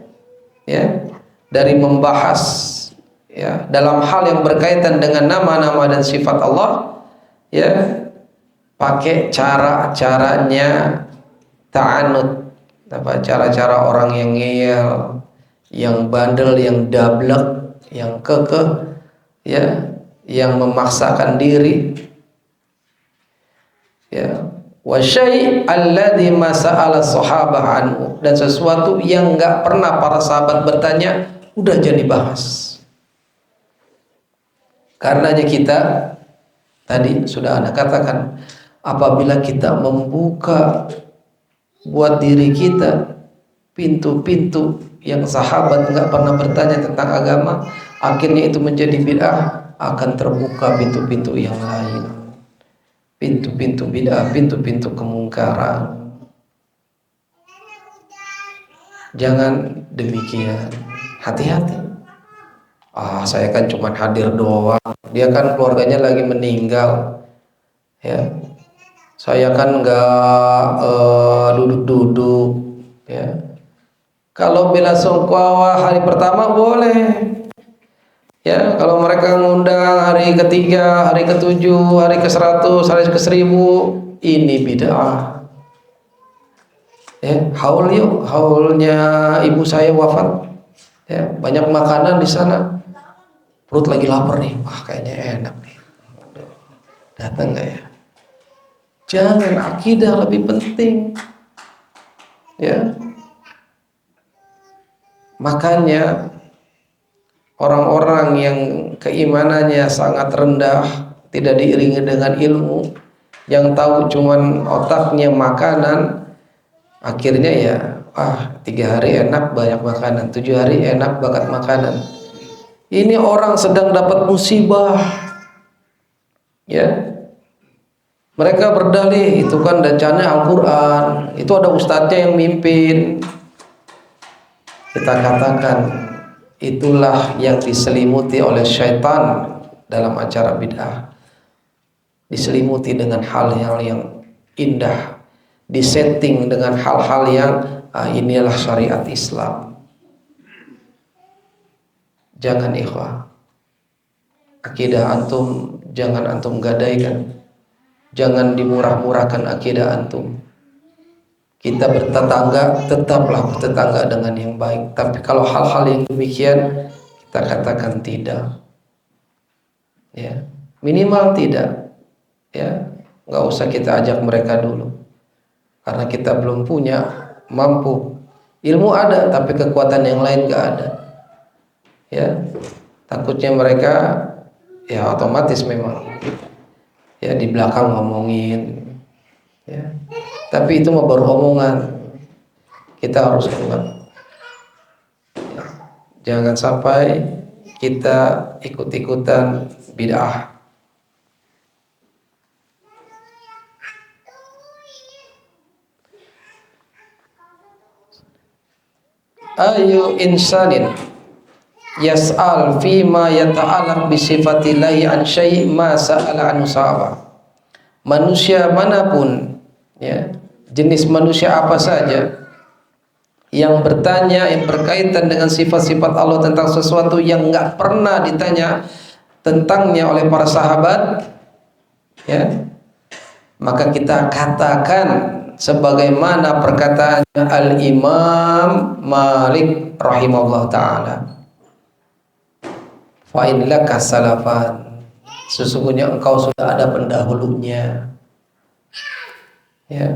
ya, dari membahas, ya, dalam hal yang berkaitan dengan nama-nama dan sifat Allah, ya, pakai cara-caranya ta'anud, apa, cara-cara orang yang ngeyel, yang bandel, yang dablek, yang kekeh, ya, yang memaksakan diri, ya, wa syai' alladzi masa'ala sahabah anhu, dan sesuatu yang enggak pernah para sahabat bertanya udah jadi bahas. Karenanya kita tadi sudah Anda katakan, apabila kita membuka buat diri kita pintu-pintu yang sahabat enggak pernah bertanya tentang agama, akhirnya itu menjadi bid'ah, akan terbuka pintu-pintu yang lain, pintu-pintu bid'ah, pintu-pintu kemungkaran. Jangan demikian, hati-hati. Saya kan cuma hadir doang, dia kan keluarganya lagi meninggal, ya. Saya kan nggak duduk-duduk, ya. Kalau bela sungkawa hari pertama boleh, ya. Kalau mereka ngundang hari ketiga, hari ketujuh, hari ke-100, hari ke-1000, ini bid'ah. Ya, haul yuk, haulnya ibu saya wafat, ya, banyak makanan di sana, perut lagi lapar nih, wah kayaknya enak nih, datang nggak ya? Jangan, akidah lebih penting, ya. Makanya orang-orang yang keimanannya sangat rendah, tidak diiringi dengan ilmu, yang tahu cuman otaknya makanan, akhirnya ya 3 hari enak banyak makanan, 7 hari enak banget makanan. Ini orang sedang dapat musibah, ya. Mereka berdalih itu kan bacanya Al-Quran, itu ada ustadznya yang mimpin. Kita katakan itulah yang diselimuti oleh syaitan dalam acara bid'ah. Diselimuti dengan hal-hal yang indah, disetting dengan hal-hal yang inilah syariat Islam. Jangan ikhwah, akidah antum jangan antum gadaikan, jangan dimurah-murahkan akidah antum. Kita bertetangga, tetaplah bertetangga dengan yang baik. Tapi kalau hal-hal yang demikian, kita katakan tidak, ya, minimal tidak, ya, nggak usah kita ajak mereka dulu, karena kita belum punya mampu. Ilmu ada, tapi kekuatan yang lain nggak ada, ya. Takutnya mereka, ya otomatis memang, ya di belakang ngomongin, ya. Tapi itu mah baru omongan. Kita harus kuat. Jangan sampai kita ikut-ikutan bid'ah. Ayu insanin yas'al fima yata'alaq bi sifatillahi an syai' ma sa'ala anhu sahaba. Manusia manapun, ya, jenis manusia apa saja yang bertanya yang berkaitan dengan sifat-sifat Allah tentang sesuatu yang nggak pernah ditanya tentangnya oleh para sahabat, ya, maka kita katakan sebagaimana perkataan Al-Imam Malik rahimahullah ta'ala, fa in laka salafan, sesungguhnya engkau sudah ada pendahulunya, ya.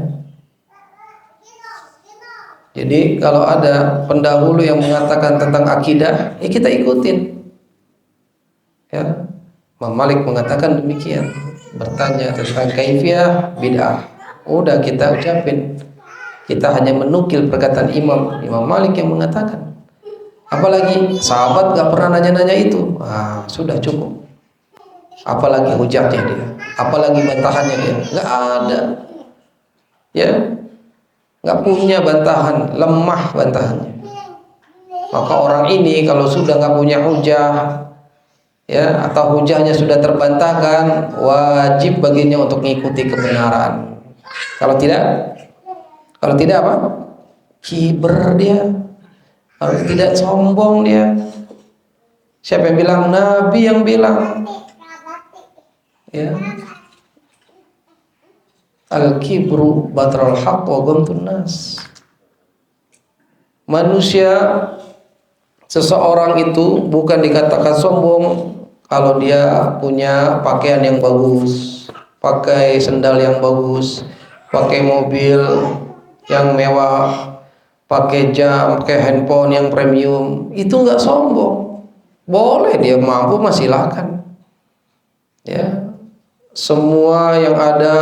Jadi kalau ada pendahulu yang mengatakan tentang akidah, ya kita ikutin, ya. Imam Malik mengatakan demikian, bertanya tentang kaifiyah bid'ah, udah kita ucapin, kita hanya menukil perkataan Imam Malik yang mengatakan. Apalagi sahabat gak pernah nanya-nanya itu, sudah cukup. Apalagi hujahnya dia, apalagi bantahannya dia, nggak ada, ya, nggak punya bantahan, lemah bantahannya. Maka orang ini kalau sudah nggak punya hujah, ya, atau hujahnya sudah terbantahkan, wajib baginya untuk mengikuti kebenaran. Kalau tidak apa? Kiber dia. Kalau tidak sombong dia. Siapa yang bilang? Nabi yang bilang, ya. Al-kibru batrul haqq wa ghamtun nas. Manusia, seseorang itu bukan dikatakan sombong kalau dia punya pakaian yang bagus, pakai sendal yang bagus, pakai mobil yang mewah, pakai jam, pakai handphone yang premium. Itu enggak sombong. Boleh dia mampu, silakan. Ya. Semua yang ada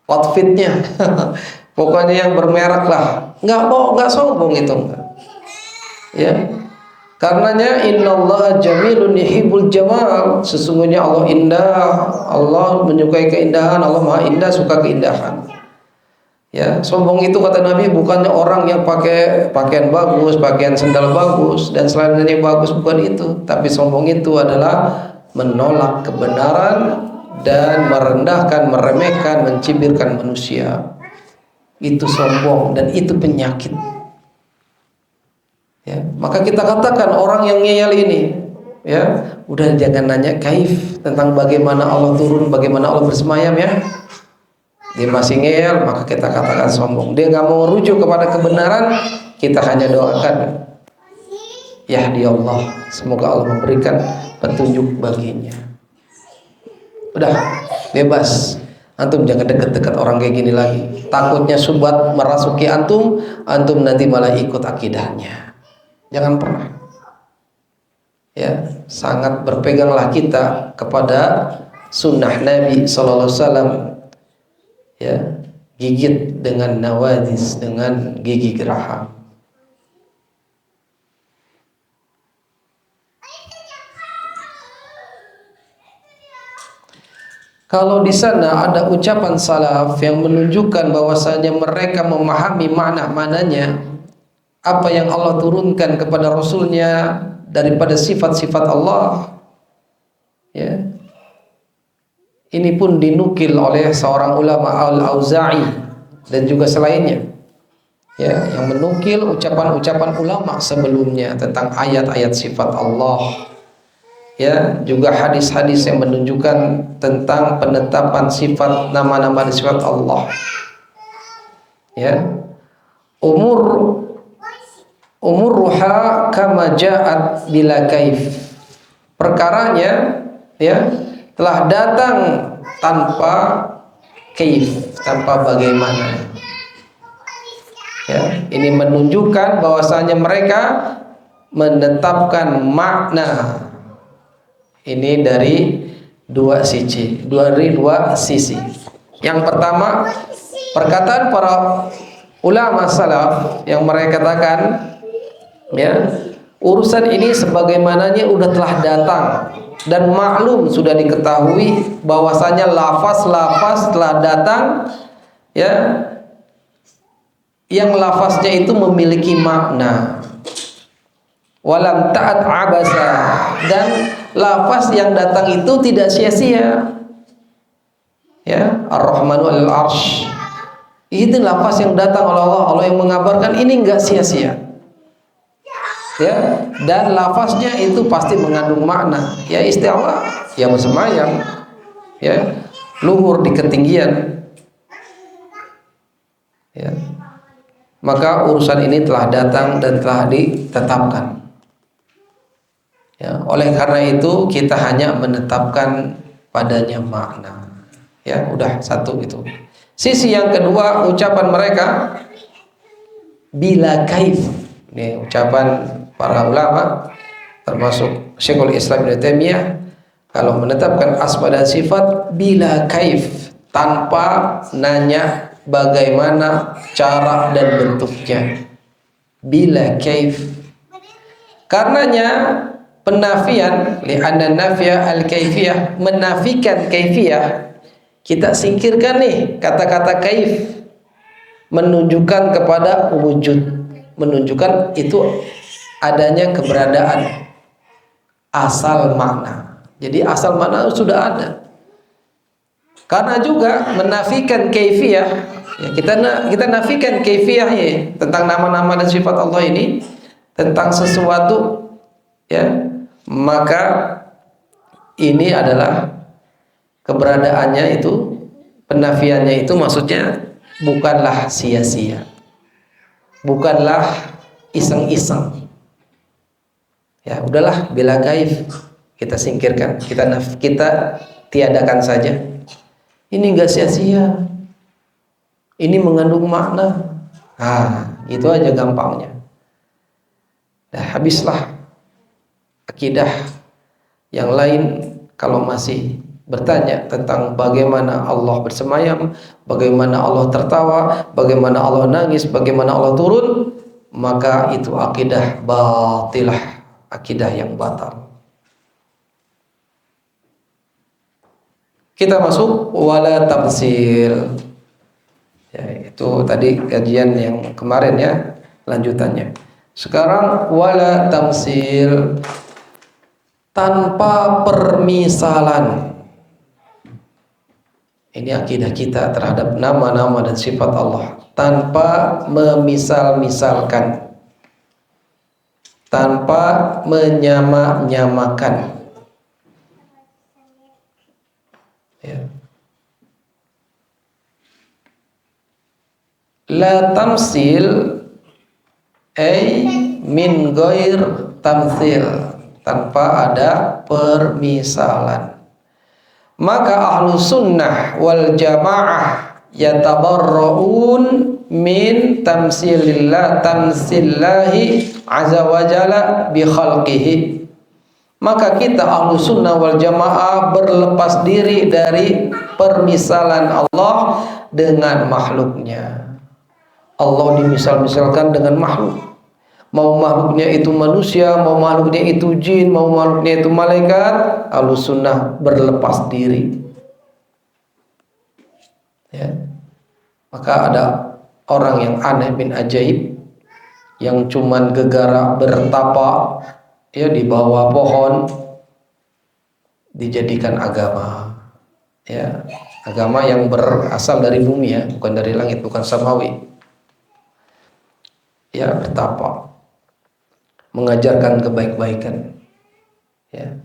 outfitnya pokoknya yang bermerek lah, nggak sombong itu, enggak, ya. Karenanya innallaha jamilun yuhibbul jamal, sesungguhnya Allah indah, Allah menyukai keindahan, Allah maha indah, suka keindahan, ya. Sombong itu kata Nabi bukannya orang yang pakai pakaian bagus, pakaian sendal bagus dan selanjutnya bagus, bukan itu. Tapi sombong itu adalah menolak kebenaran dan merendahkan, meremehkan, mencibirkan manusia. Itu sombong dan itu penyakit, ya. Maka kita katakan orang yang ngeyel ini, ya, udah jangan nanya kaif tentang bagaimana Allah turun, bagaimana Allah bersemayam, ya. Dia masih ngeyel, maka kita katakan sombong. Dia nggak mau rujuk kepada kebenaran, kita hanya doakan, yahdi Allah, semoga Allah memberikan petunjuk baginya. Udah bebas, antum jangan dekat-dekat orang kayak gini lagi. Takutnya subhat merasuki antum, antum nanti malah ikut akidahnya. Jangan pernah. Ya, sangat berpeganglah kita kepada sunnah Nabi Sallallahu Alaihi Wasallam. Ya, gigit dengan nawadis, dengan gigi geraham. Kalau di sana ada ucapan salaf yang menunjukkan bahwasanya mereka memahami makna-maknanya, apa yang Allah turunkan kepada Rasulnya daripada sifat-sifat Allah, ya, ini pun dinukil oleh seorang ulama Al-Auza'i dan juga selainnya, ya, yang menukil ucapan-ucapan ulama sebelumnya tentang ayat-ayat sifat Allah. Ya, juga hadis-hadis yang menunjukkan tentang penetapan sifat nama-nama dan sifat Allah. Ya, umurruha kama ja'at bila kaif. Perkaranya, ya, telah datang tanpa kaif, tanpa bagaimana. Ya, ini menunjukkan bahwasanya mereka menetapkan makna ini dari dua sisi. Yang pertama, perkataan para ulama salaf yang mereka katakan, ya, urusan ini sebagaimananya udah telah datang dan maklum, sudah diketahui bahwasanya lafaz-lafaz telah datang, ya, yang lafaznya itu memiliki makna. Walam ta'at abasa, dan lafaz yang datang itu tidak sia-sia. Ya, Ar-Rahmanu 'alal Arsy. Itu lafaz yang datang oleh Allah, Allah yang mengabarkan ini enggak sia-sia. Ya, dan lafaznya itu pasti mengandung makna. Ya, istiwa, ya bersemayam, ya, luhur di ketinggian. Ya. Maka urusan ini telah datang dan telah ditetapkan. Ya, oleh karena itu kita hanya menetapkan padanya makna. Ya, udah satu itu. Sisi yang kedua, ucapan mereka bila kaif. Ini ucapan para ulama termasuk Syekhul Islam Ibnu Taimiyah, kalau menetapkan asma dan sifat bila kaif, tanpa nanya bagaimana cara dan bentuknya. Bila kaif. Karenanya penafian, li'anna nafya al-kaifiyah, menafikan kaifiyah, kita singkirkan nih kata-kata kaif, menunjukkan kepada wujud, menunjukkan itu adanya keberadaan, asal makna. Jadi asal makna sudah ada. Karena juga menafikan kaifiyah, ya, kita nafikan kaifiyah, ya, tentang nama-nama dan sifat Allah ini, tentang sesuatu, ya, maka ini adalah keberadaannya itu, penafiannya itu maksudnya bukanlah sia-sia, bukanlah iseng-iseng. Ya, udahlah, bila kaif kita singkirkan, kita tiadakan saja. Ini enggak sia-sia, ini mengandung makna. Itu aja gampangnya. Nah, habislah akidah yang lain. Kalau masih bertanya tentang bagaimana Allah bersemayam, bagaimana Allah tertawa, bagaimana Allah nangis, bagaimana Allah turun, maka itu akidah batilah, akidah yang batal. Kita masuk wala tamsil. Ya, itu tadi kajian yang kemarin, ya, lanjutannya. Sekarang wala tamsil, tanpa permisalan. Ini akidah kita terhadap nama-nama dan sifat Allah, tanpa memisal-misalkan, tanpa menyama-nyamakan. Ya. La tamsil ay min ghair tamtsil, tanpa ada permisalan. Maka ahlu sunnah wal jamaah yatabarraun min tamsillahi azza wa jalla bi khalqihi. Maka kita ahlu sunnah wal jamaah berlepas diri dari permisalan Allah dengan makhluknya. Allah dimisal-misalkan dengan makhluk. Mau makhluknya itu manusia, mau makhluknya itu jin, mau makhluknya itu malaikat, ahlu sunnah berlepas diri. Ya. Maka ada orang yang aneh bin ajaib, yang cuman gegara bertapa ya di bawah pohon, dijadikan agama. Ya, agama yang berasal dari bumi ya, bukan dari langit, bukan samawi. Ya, bertapa, mengajarkan kebaik-baikan. Ya.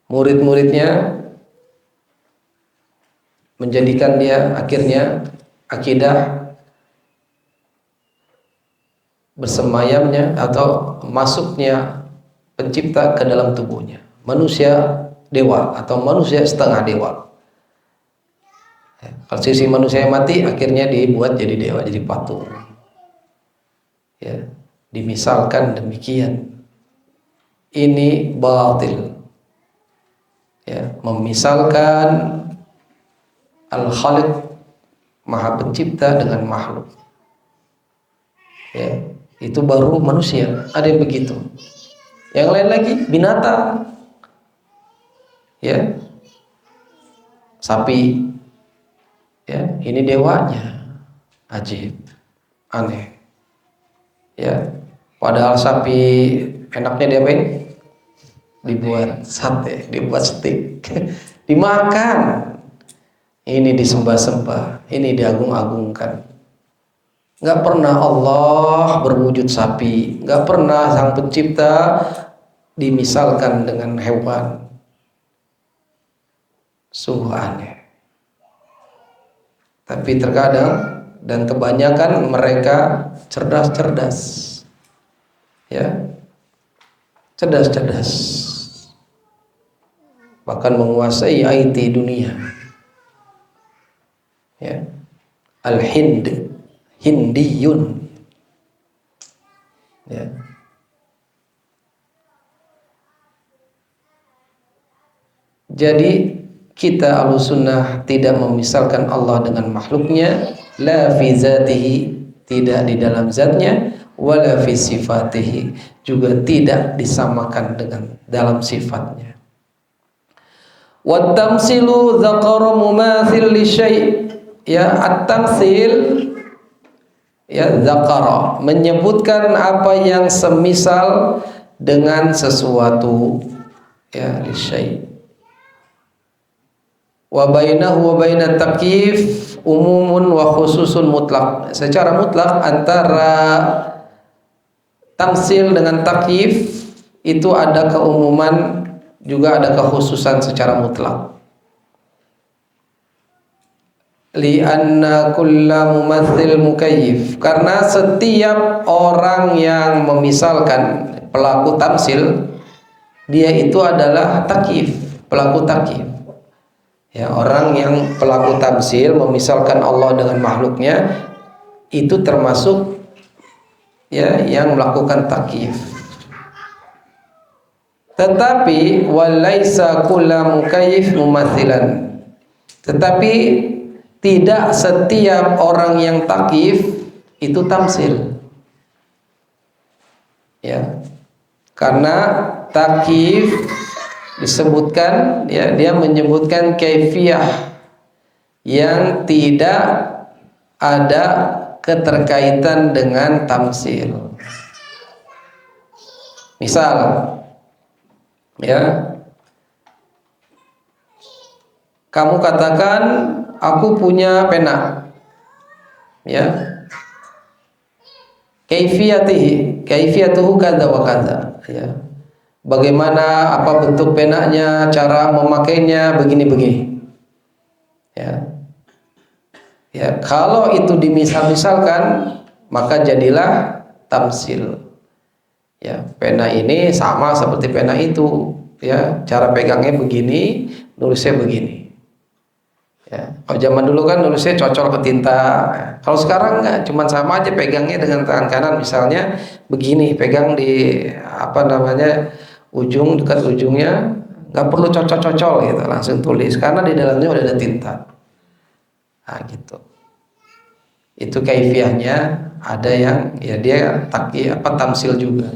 Murid-muridnya menjadikan dia akhirnya akidah bersemayamnya atau masuknya pencipta ke dalam tubuhnya, manusia dewa atau manusia setengah dewa. Kalau sisi manusia yang mati akhirnya dibuat jadi dewa, jadi patung. Ya, dimisalkan demikian. Ini batil. Ya, memisalkan al-khaliq, maha pencipta, dengan makhluk. Ya, itu baru manusia, ada yang begitu. Yang lain lagi binatang. Ya. Sapi. Ya, ini dewanya. Ajib. Aneh. Ya. Padahal sapi enaknya diapain? Dibuat sate, dibuat steak. Dimakan. Ini disembah-sembah, ini diagung-agungkan. Gak pernah Allah berwujud sapi, gak pernah sang pencipta dimisalkan dengan hewan. Sungguh aneh. Tapi terkadang dan kebanyakan mereka cerdas-cerdas. Ya. Cerdas-cerdas. Bahkan menguasai IT dunia. Ya. Al-Hind, Hindiyun. Ya. Jadi kita Ahlussunnah tidak memisalkan Allah dengan makhluknya, la fi zatihi, tidak di dalam zatnya, wala fi sifatihi, juga tidak disamakan dengan dalam sifatnya. Wa tamsilu dzakara mumathil li syai'. Ya, at-tamsil ya, dzakara menyebutkan apa yang semisal dengan sesuatu, ya, li syai'. Wa bainahu wa bainat takyif umumun wa khususun mutlak. Secara mutlak antara tamsil dengan takyif itu ada keumuman, juga ada kekhususan secara mutlak. Li'anna kulla mumathil mukayyif, karena setiap orang yang memisalkan, pelaku tamsil, dia itu adalah takyif, pelaku takyif. Ya, orang yang pelaku tamsil memisalkan Allah dengan makhluknya itu termasuk ya yang melakukan takyif. Tetapi walaisa kulla mukayyif mumathilan. Tetapi tidak setiap orang yang takyif itu tamsil. Ya. Karena takyif disebutkan, ya, dia menyebutkan kaifiyah yang tidak ada keterkaitan dengan tamsil. Misal, ya, kamu katakan aku punya pena, ya, kaifiyatuhu kadza wa kadza, ya. Bagaimana, apa bentuk penanya, cara memakainya, begini-begini. Ya. Ya, kalau itu dimisal-misalkan, maka jadilah tamsil. Ya, pena ini sama seperti pena itu. Ya, cara pegangnya begini, nulisnya begini. Ya, kalau zaman dulu kan nulisnya cocol ke tinta. Kalau sekarang enggak, cuman sama aja pegangnya dengan tangan kanan misalnya begini, pegang di apa namanya ujung dekat ujungnya, nggak perlu cocol-cocol gitu, langsung tulis karena di dalamnya udah ada tinta. Nah, gitu. Itu kaifiahnya. Ada yang ya dia tamsil juga.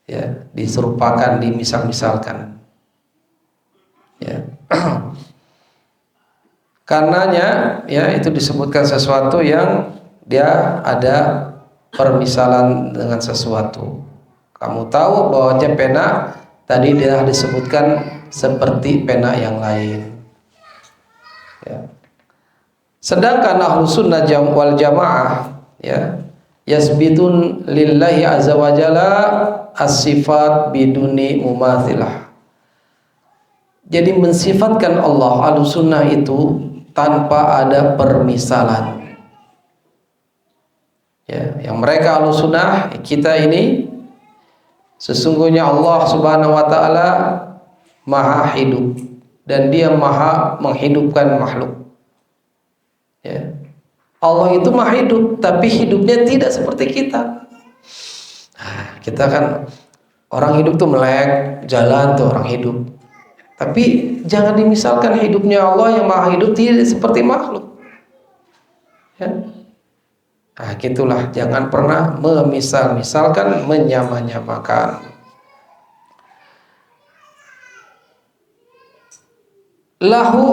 Ya, diserupakan, dimisal-misalkan. Ya. Karenanya ya itu disebutkan sesuatu yang dia ada permisalan dengan sesuatu. Kamu tahu bahwa pena tadi dia disebutkan seperti pena yang lain. Ya. Sedangkan ahlus sunnah wal jamaah ya yasbitun lillahi azza wa jalla as-sifat biduni mumathilah. Jadi mensifatkan Allah ahlus sunnah itu tanpa ada permisalan. Ya, yang mereka ahlus sunnah kita ini sesungguhnya Allah subhanahu wa ta'ala maha hidup dan dia maha menghidupkan makhluk. Ya. Allah itu maha hidup, tapi hidupnya tidak seperti kita. Nah, kita kan orang hidup tuh melek, jalan tuh orang hidup. Tapi jangan dimisalkan hidupnya Allah yang maha hidup tidak seperti makhluk. Ya. Nah, gitulah, jangan pernah memisal-misalkan, menyama-nyamakan. Lahu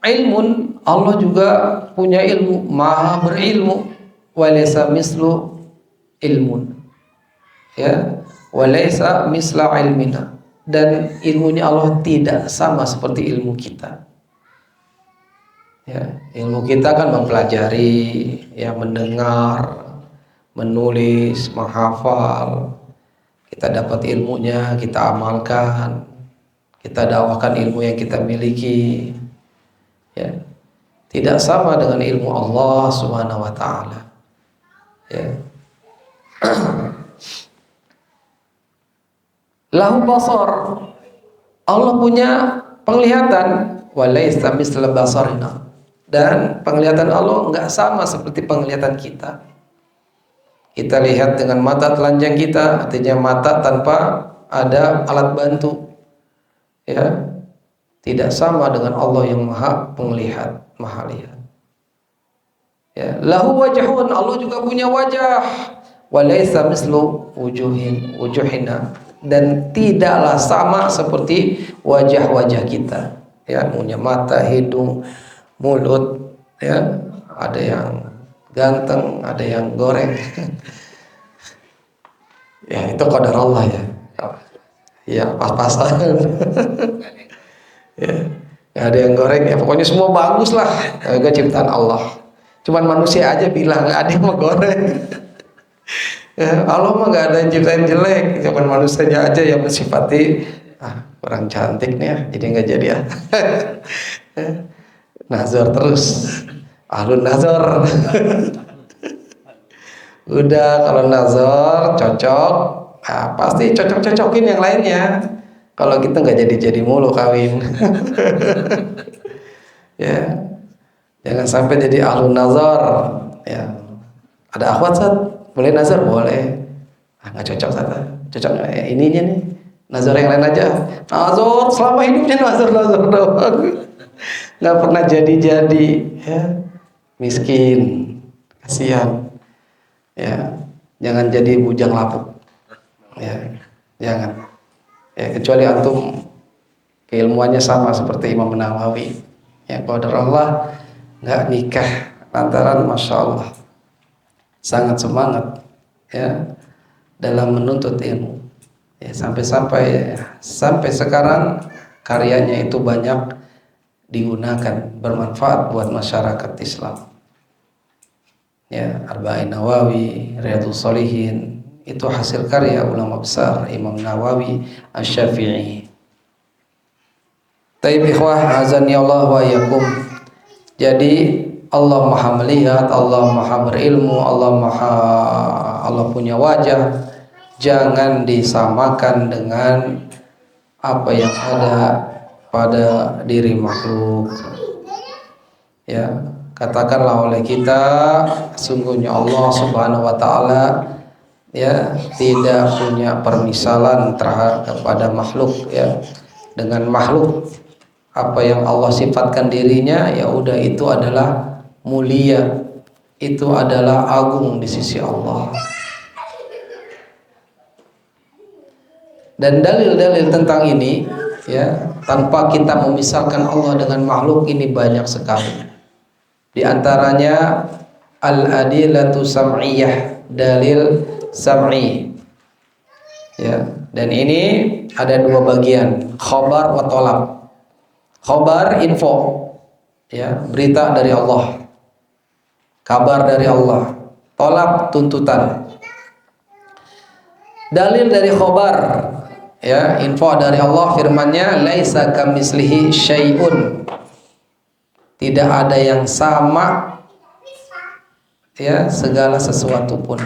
ilmun, Allah juga punya ilmu, maha berilmu. Walaysa mislu ilmun. Ya, walaysa misla ilmina. Dan ilmunya Allah tidak sama seperti ilmu kita. Ya, ilmu kita kan mempelajari, ya mendengar, menulis, menghafal. Kita dapat ilmunya, kita amalkan, kita dakwakan ilmu yang kita miliki. Ya, tidak sama dengan ilmu Allah Subhanahu wa taala. Ya. Lahu basar, Allah punya penglihatan, walaysa misla basarina, dan penglihatan Allah enggak sama seperti penglihatan kita. Kita lihat dengan mata telanjang kita, artinya mata tanpa ada alat bantu. Ya, tidak sama dengan Allah yang maha penglihat, maha lihat. Ya, lahu wajhun, Allah juga punya wajah, walaysa mislu wujuhina, dan tidaklah sama seperti wajah-wajah kita. Ya, punya mata, hidung, mulut, ya, ada yang ganteng, ada yang goreng. Ya, itu qadar Allah ya. Ya, pas-pasan. Ya, ada yang goreng, ya pokoknya semua bagus lah. Agak ciptaan Allah. Cuman manusia aja bilang ada yang mau goreng. Ya, Allah mah nggak ada yang ciptain jelek, cuman manusianya aja yang mensifati kurang cantik nih ya, jadi nggak jadi ya. Nazar terus, ahlun nazar. Udah kalau nazar cocok, pasti cocok-cocokin yang lainnya. Kalau kita nggak jadi mulu kawin. Ya, jangan sampai jadi ahlun nazar. Ya, ada akhwat Sat, boleh nazar boleh. Nggak cocok Sat, cocok ya, ininya nih. Nazar yang lain aja. Nazar selama hidupnya nazar doang. Nggak pernah jadi. Ya, miskin, kasihan. Ya, jangan jadi bujang lapuk. Ya, jangan. Ya, kecuali antum keilmuannya sama seperti Imam Nawawi. Ya, qadar Allah nggak nikah lantaran masya Allah sangat semangat ya dalam menuntut ilmu. Ya, sampai sekarang karyanya itu banyak digunakan, bermanfaat buat masyarakat Islam. Ya, Arba'in Nawawi, Riyadhus Shalihin, itu hasil karya ulama besar Imam Nawawi Asy-Syafi'i. Taib ikhwah azani Allah wa yakum. Jadi Allah maha melihat, Allah maha berilmu, Allah punya wajah, jangan disamakan dengan apa yang ada pada diri makhluk. Ya, katakanlah oleh kita, sungguhnya Allah Subhanahu wa taala ya tidak punya permisalan kepada makhluk ya. Dengan makhluk apa yang Allah sifatkan dirinya ya udah itu adalah mulia, itu adalah agung di sisi Allah. Dan dalil-dalil tentang ini ya, tanpa kita memisahkan Allah dengan makhluk ini banyak sekali. Di antaranya al-adillatu sam'iyah, dalil sam'i. Ya, dan ini ada dua bagian, khabar wa tolab. Khabar info, ya, berita dari Allah, kabar dari Allah. Tolab tuntutan. Dalil dari khabar, ya, info dari Allah, firman-Nya laisa kamislihi syai'un. Tidak ada yang sama ya segala sesuatu pun.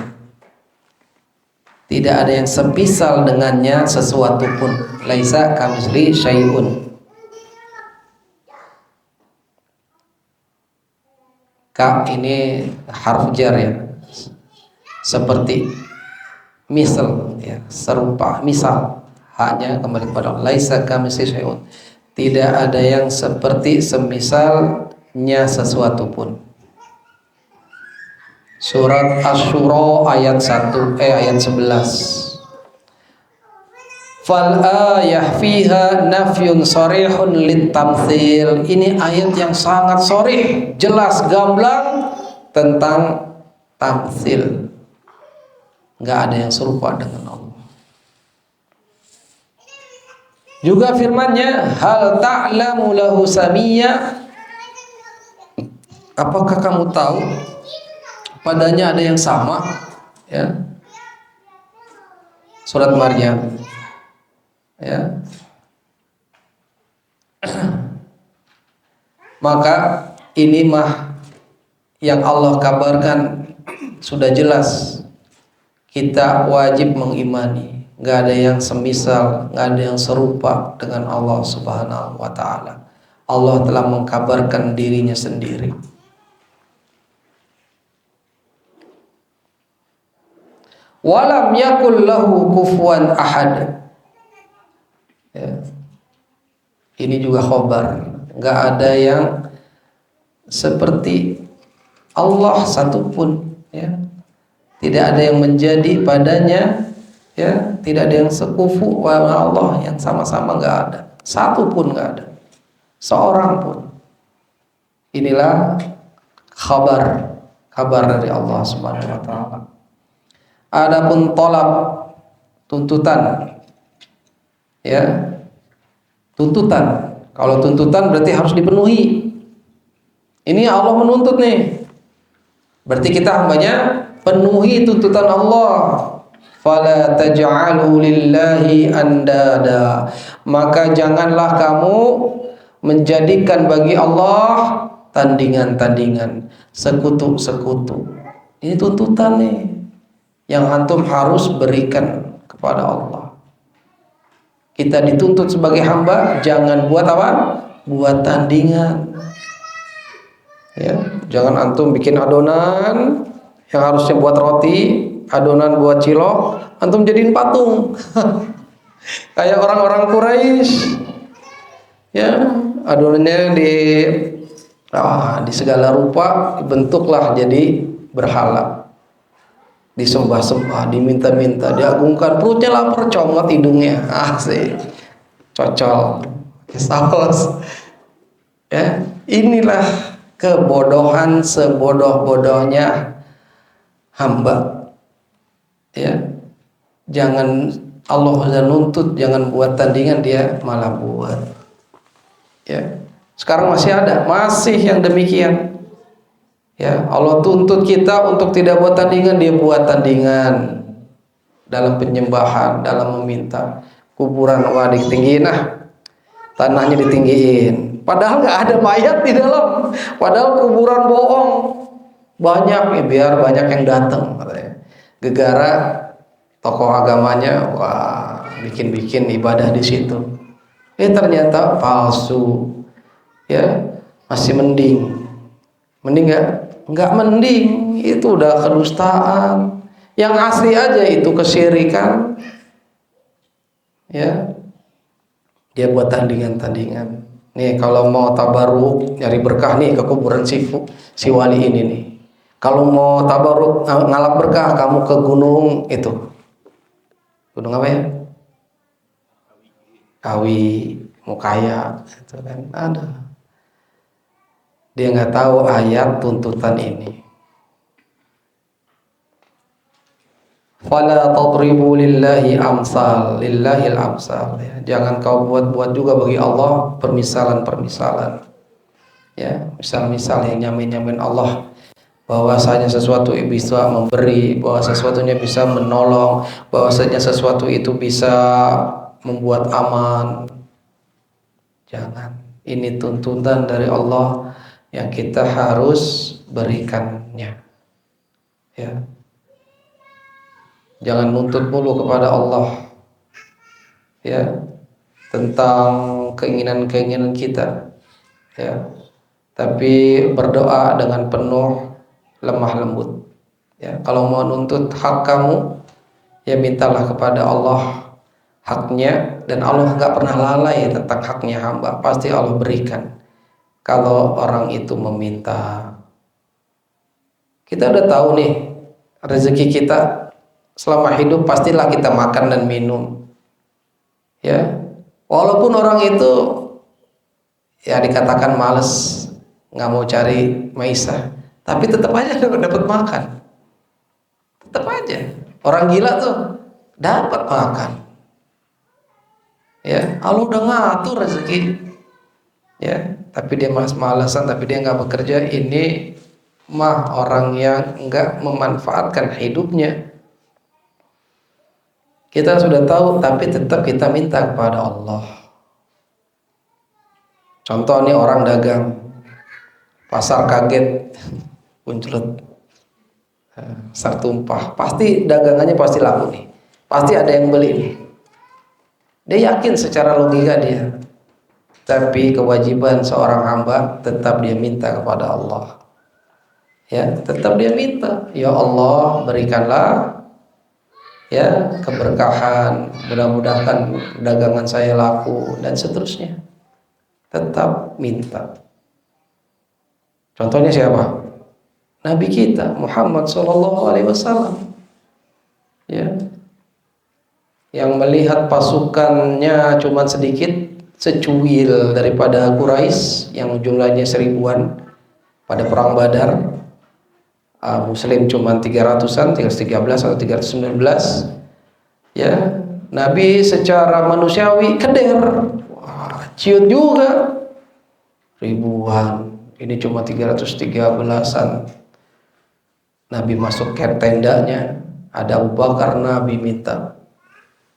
Tidak ada yang semisal dengannya sesuatu pun. Laisa kamislihi syai'un. Ka ini harf jar ya. Seperti misal ya, serupa, misal. Hanya kembali kepada laisa kamislihi syai'un. Tidak ada yang seperti semisalnya sesuatu pun. Surat Asy-Syura ayat 11. Fal ayah fiha nafyun sharihun litamtsil. Ini ayat yang sangat sharih, jelas gamblang tentang tamtsil. Enggak ada yang serupa dengan Allah. Juga firman-Nya, hal ta'lamu lahu samiyya. Apakah kamu tahu padanya ada yang sama? Ya. Surat Maryam. Ya. Maka ini mah yang Allah kabarkan sudah jelas. Kita wajib mengimani. Gak ada yang semisal, gak ada yang serupa dengan Allah Subhanahu wa ta'ala. Allah telah mengkabarkan dirinya sendiri. Walam yakul lahu kufuwan ahad. Ya. Ini juga khobar. Gak ada yang seperti Allah satupun. Ya. Tidak ada yang menjadi padanya. Ya, tidak ada yang sekufu dengan Allah, yang sama-sama nggak ada, satu pun nggak ada, seorang pun. Inilah kabar dari Allah Subhanahu wa taala. Adapun tolab, tuntutan, ya, tuntutan. Kalau tuntutan berarti harus dipenuhi. Ini Allah menuntut nih, berarti kita hambanya penuhi tuntutan Allah. Fala taj'alu lillahi andada. Maka janganlah kamu menjadikan bagi Allah tandingan-tandingan, sekutu-sekutu. Ini tuntutan nih yang antum harus berikan kepada Allah. Kita dituntut sebagai hamba, jangan buat apa? Buat tandingan. Ya, jangan antum bikin adonan yang harusnya buat roti, adonan buat cilok, antum jadiin patung. Kayak orang-orang Quraisy. Ya, adonannya di segala rupa dibentuklah jadi berhala. Disembah-sembah, diminta-minta, diagungkan, perutnya lapar, comot hidungnya. Sih. Cocol. Saus. Ya, inilah kebodohan sebodoh-bodohnya hamba. Ya, jangan Allah sudah nuntut, jangan buat tandingan, dia malah buat. Ya, sekarang masih ada, masih yang demikian. Ya, Allah tuntut kita untuk tidak buat tandingan, dia buat tandingan dalam penyembahan, dalam meminta. Kuburan ditinggiin, tanahnya ditinggiin. Padahal nggak ada mayat di dalam. Padahal kuburan bohong. Banyak biar banyak yang datang katanya. Gegara tokoh agamanya, wah bikin-bikin ibadah di situ. Ternyata palsu, ya masih mending. Mending nggak? Nggak mending, itu udah kedustaan. Yang asli aja itu kesyirikan, ya. Dia buat tandingan-tandingan. Nih kalau mau tabaruk nyari berkah nih ke kuburan si wali ini nih. Kalau mau tabaruk ngalap berkah kamu ke gunung itu. Gunung apa ya? Kawi, mau kaya, itu kan ada. Dia nggak tahu ayat tuntutan ini. Fala tadribu lillahi amsal, lillahil amsal. Ya. Jangan kau buat-buat juga bagi Allah permisalan-permisalan. Ya, misal-misal yang nyamin-nyamin Allah bahwasanya sesuatu itu bisa memberi, bahwa sesuatunya bisa menolong, bahwasanya sesuatu itu bisa membuat aman. Jangan. Ini tuntutan dari Allah yang kita harus berikannya. Ya. Jangan nuntut mulu kepada Allah, ya, tentang keinginan-keinginan kita, ya. Tapi berdoa dengan penuh lemah lembut. Ya, kalau mau nuntut hak kamu, ya mintalah kepada Allah haknya, dan Allah nggak pernah lalai tentang haknya hamba. Pasti Allah berikan kalau orang itu meminta. Kita udah tahu nih rezeki kita selama hidup pastilah kita makan dan minum, ya. Walaupun orang itu ya dikatakan males, nggak mau cari maisha, tapi tetap aja dapat makan. Tetap aja orang gila tuh dapat makan, ya. Allah udah ngatur rezeki, ya. Tapi dia malas-malasan, tapi dia nggak bekerja. Ini mah orang yang nggak memanfaatkan hidupnya. Kita sudah tahu, tapi tetap kita minta kepada Allah. Contoh nih orang dagang, pasar kaget, kunculut, pasar tumpah, pasti dagangannya pasti laku nih, pasti ada yang beli nih. Dia yakin secara logika dia, tapi kewajiban seorang hamba tetap dia minta kepada Allah. Ya, tetap dia minta, ya Allah berikanlah, ya, keberkahan, mudah-mudahan dagangan saya laku dan seterusnya. Tetap minta. Contohnya siapa? Nabi kita Muhammad SAW, ya, yang melihat pasukannya cuma sedikit, secuil daripada Quraisy yang jumlahnya 1000-an pada perang Badar. Muslim cuma 300-an, 313 atau 319. Ya, Nabi secara manusiawi keder, wah, ciut juga ribuan, ini cuma 313-an. Nabi masuk ke tendanya, ada Abu Bakar. Nabi minta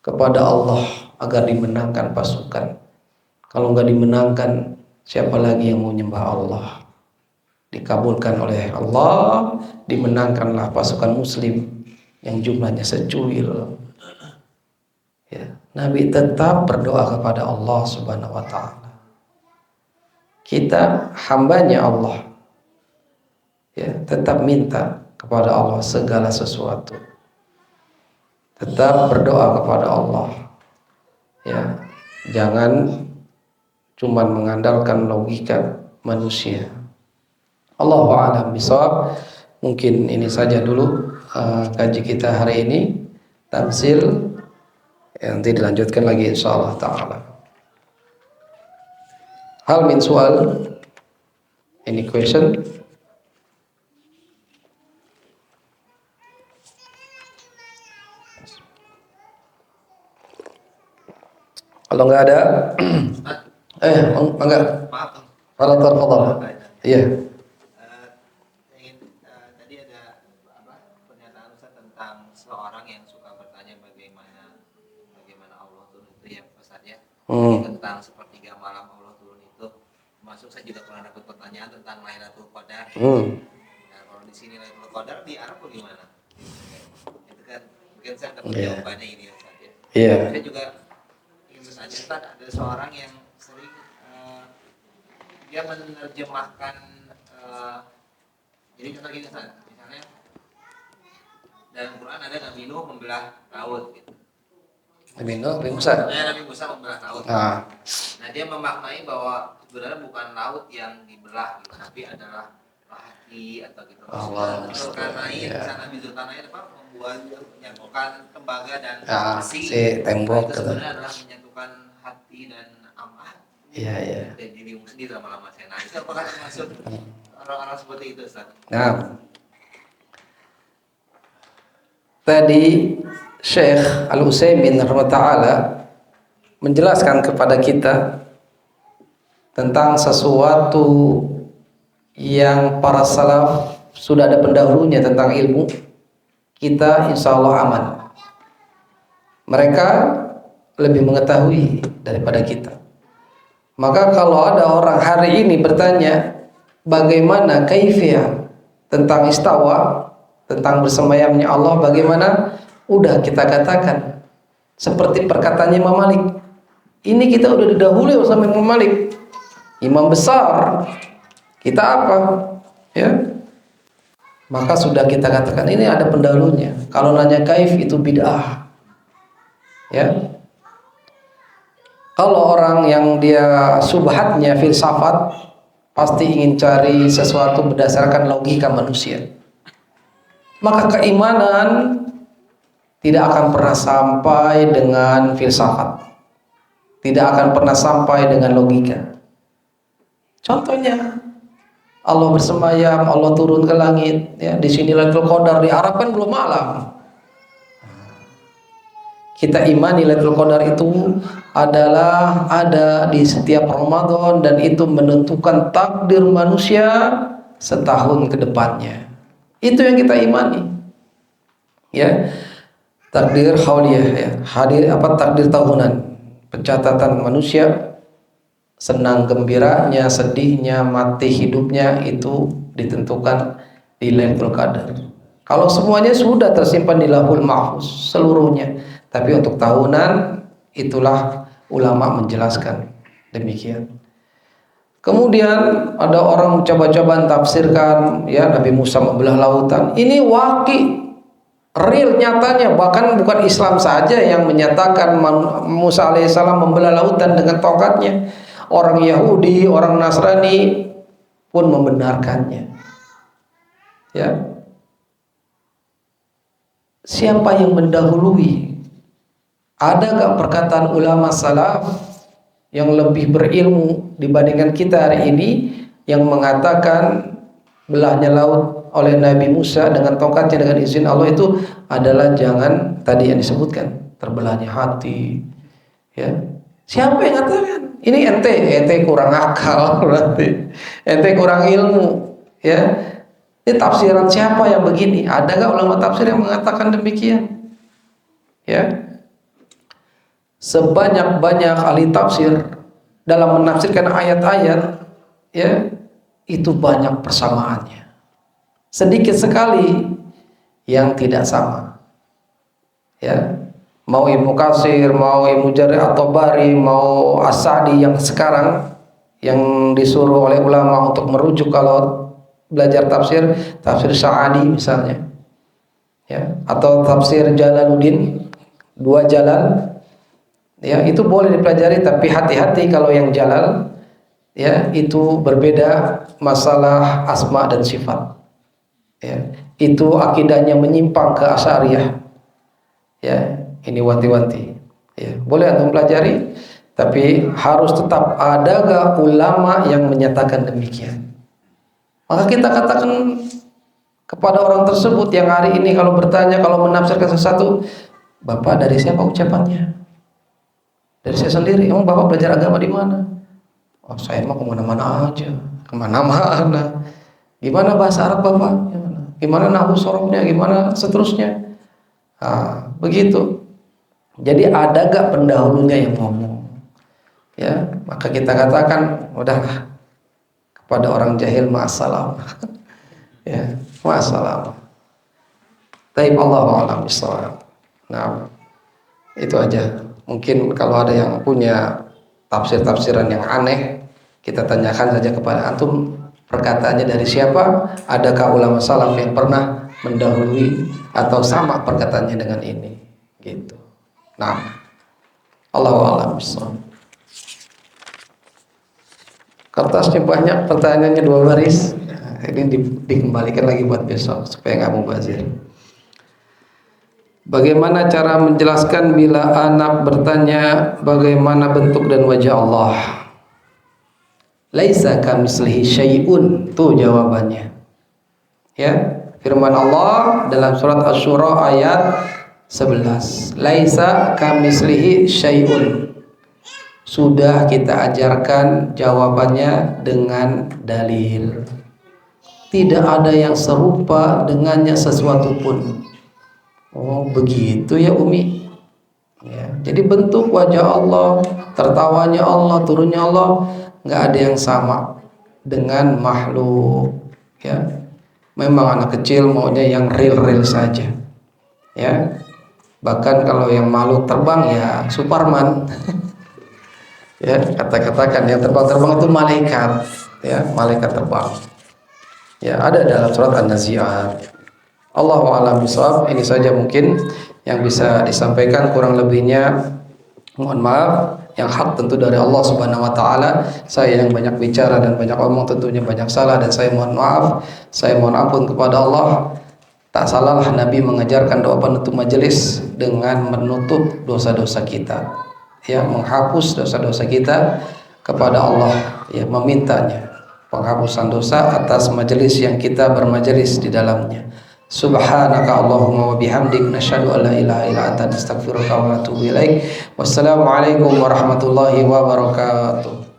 kepada Allah agar dimenangkan pasukan. Kalau nggak dimenangkan, siapa lagi yang mau nyembah Allah? Dikabulkan oleh Allah, dimenangkanlah pasukan Muslim yang jumlahnya secuil. Ya, Nabi tetap berdoa kepada Allah Subhanahu wa Ta'ala. Kita hambanya Allah, ya, tetap minta kepada Allah segala sesuatu. Tetap berdoa kepada Allah, ya. Jangan cuma mengandalkan logika manusia. Allahu a'lam bishawab. Mungkin ini saja dulu kaji kita hari ini, tamsil. Nanti dilanjutkan lagi insyaallah ta'ala. Hal min soal? Any question? Kalau nggak ada, enggak. Kalau terfadhal. Iya. Tadi ada pernyataan Ustaz tentang seorang yang suka bertanya bagaimana Allah turun itu ya Ustaz ya. Tentang sepertiga malam Allah turun itu. Masuk saya juga pernah dapat pertanyaan tentang Lailatul Qadar. Nah, kalau di sini Lailatul Qadar di Arab bagaimana? Itu kan mungkin saya dapat jawabannya ini Ustaz ya. Iya. Saya juga ingin bertanya Ustaz, ada seorang yang sering dia menerjemahkan jadi contoh gini Ustaz, misalnya dalam Quran ada Nabi Nuh membelah laut gitu. Nabi Musa. Nabi Musa membelah laut. Nah, dia memaknai bahwa sebenarnya bukan laut yang dibelah gitu, tapi adalah hati atau gitu. Zulkarnain, Nabi Zulkarnain membuat menyatukan tembaga dan besi. Tembok. Itu sebenarnya adalah menyatukan hati dan amat. Iya. Dan dirimu sendiri lama-lama saya. Nah, itu apakah termasuk orang-orang seperti itu, Ustaz? Nah, tadi Syekh Al-Utsaimin rahimahullah menjelaskan kepada kita tentang sesuatu yang para salaf sudah ada pendahulunya tentang ilmu, kita insya Allah aman. Mereka lebih mengetahui daripada kita. Maka kalau ada orang hari ini bertanya bagaimana kaifiyah tentang istawa, tentang bersemayamnya Allah bagaimana, udah kita katakan seperti perkataannya Imam Malik. Ini kita udah didahului sama Imam Malik, imam besar. Kita apa? Ya. Maka sudah kita katakan ini ada pendahulunya. Kalau nanya kaif itu bid'ah. Ya. Kalau orang yang dia subhatnya filsafat pasti ingin cari sesuatu berdasarkan logika manusia, maka keimanan tidak akan pernah sampai dengan filsafat, tidak akan pernah sampai dengan logika. Contohnya Allah bersemayam, Allah turun ke langit, ya, di sini Lailatul Qadar diharapkan belum malam. Kita imani Lailatul Qadar itu adalah ada di setiap Ramadan dan itu menentukan takdir manusia setahun ke depannya. Itu yang kita imani. Ya. Takdir hauliyah, ya. Takdir tahunan. Pencatatan manusia, senang gembiranya, sedihnya, mati hidupnya itu ditentukan di Lailatul Qadar. Kalau semuanya sudah tersimpan di Lauhul Mahfuz seluruhnya, tapi untuk tahunan itulah ulama menjelaskan demikian. Kemudian ada orang coba-coba tafsirkan, ya, Nabi Musa membelah lautan. Ini waqi, real nyatanya, bahkan bukan Islam saja yang menyatakan Musa alaihissalam membelah lautan dengan tongkatnya. Orang Yahudi, orang Nasrani pun membenarkannya. Ya. Siapa yang mendahului? Ada gak perkataan ulama salaf yang lebih berilmu dibandingkan kita hari ini yang mengatakan belahnya laut oleh Nabi Musa dengan tongkatnya dengan izin Allah itu adalah jangan tadi yang disebutkan terbelahnya hati, ya. Siapa yang katakan? Ini ente kurang akal berarti, ente kurang ilmu, ya. Ini tafsiran siapa yang begini? Ada gak ulama tafsir yang mengatakan demikian? Ya. Sebanyak-banyak ahli tafsir dalam menafsirkan ayat-ayat, ya, itu banyak persamaannya. Sedikit sekali yang tidak sama. Ya, mau Ibnu Katsir, mau Ibnu Jarir at-Tabari, mau As-Sa'di yang sekarang yang disuruh oleh ulama untuk merujuk kalau belajar tafsir Sa'adi misalnya, ya, atau tafsir Jalaluddin, dua jalan. Ya, itu boleh dipelajari, tapi hati-hati kalau yang Jalal, ya, itu berbeda masalah asma dan sifat. Ya, itu akidahnya menyimpang ke Asy'ariyah. Ya, ini wanti-wanti. Ya, boleh antum pelajari, tapi harus tetap ada gak ulama yang menyatakan demikian. Maka kita katakan kepada orang tersebut yang hari ini kalau bertanya, kalau menafsirkan sesuatu, Bapak dari siapa ucapannya? Dari saya sendiri. Emang Bapak belajar agama di mana? Oh, saya mah kemana-mana aja, kemana-mana. Gimana bahasa Arab Bapak? Gimana nahwu sorobnya? Gimana seterusnya? Nah, begitu. Jadi ada gak pendahulunya yang ngomong? Ya, maka kita katakan, udahlah, kepada orang jahil ma'assalam. Ya, ma'assalam. Taib Allahu a'lam bishawab. Nah, itu aja. Mungkin kalau ada yang punya tafsir-tafsiran yang aneh, kita tanyakan saja kepada antum, perkataannya dari siapa? Adakah ulama salaf yang pernah mendahului atau sama perkataannya dengan ini? Gitu. Nah, Allahu a'lam bishawab. Kertasnya banyak, pertanyaannya 2 baris. Nah, ini dikembalikan lagi buat besok supaya nggak mubazir. Bagaimana cara menjelaskan bila anak bertanya bagaimana bentuk dan wajah Allah? Laisa kamitslihi syai'un, tuh jawabannya. Ya, firman Allah dalam surat Asy-Syura ayat 11. Laisa kamitslihi syai'un. Sudah kita ajarkan jawabannya dengan dalil. Tidak ada yang serupa dengannya sesuatu pun. Oh begitu ya Umi ya, jadi bentuk wajah Allah, tertawanya Allah, turunnya Allah nggak ada yang sama dengan makhluk ya. Memang anak kecil maunya yang real saja ya. Bahkan kalau yang makhluk terbang ya Superman ya, kata-katakan yang terbang itu malaikat ya, malaikat terbang ya, ada dalam surat An-Nazi'at. Allahu a'lam bishawab. Ini saja mungkin yang bisa disampaikan, kurang lebihnya mohon maaf. Yang hak tentu dari Allah Subhanahu wa taala. Saya yang banyak bicara dan banyak omong tentunya banyak salah, dan saya mohon maaf. Saya mohon ampun kepada Allah. Tak salahlah Nabi mengajarkan doa penutup majelis dengan menutup dosa-dosa kita. Ya, menghapus dosa-dosa kita kepada Allah, ya, memintanya penghapusan dosa atas majelis yang kita bermajelis di dalamnya. Subhanaka Allahumma wa bihamdik, nasyhadu an la ilaha illa anta, nastaghfiruka wa natubu ilaik. Wassalamualaikum warahmatullahi wabarakatuh.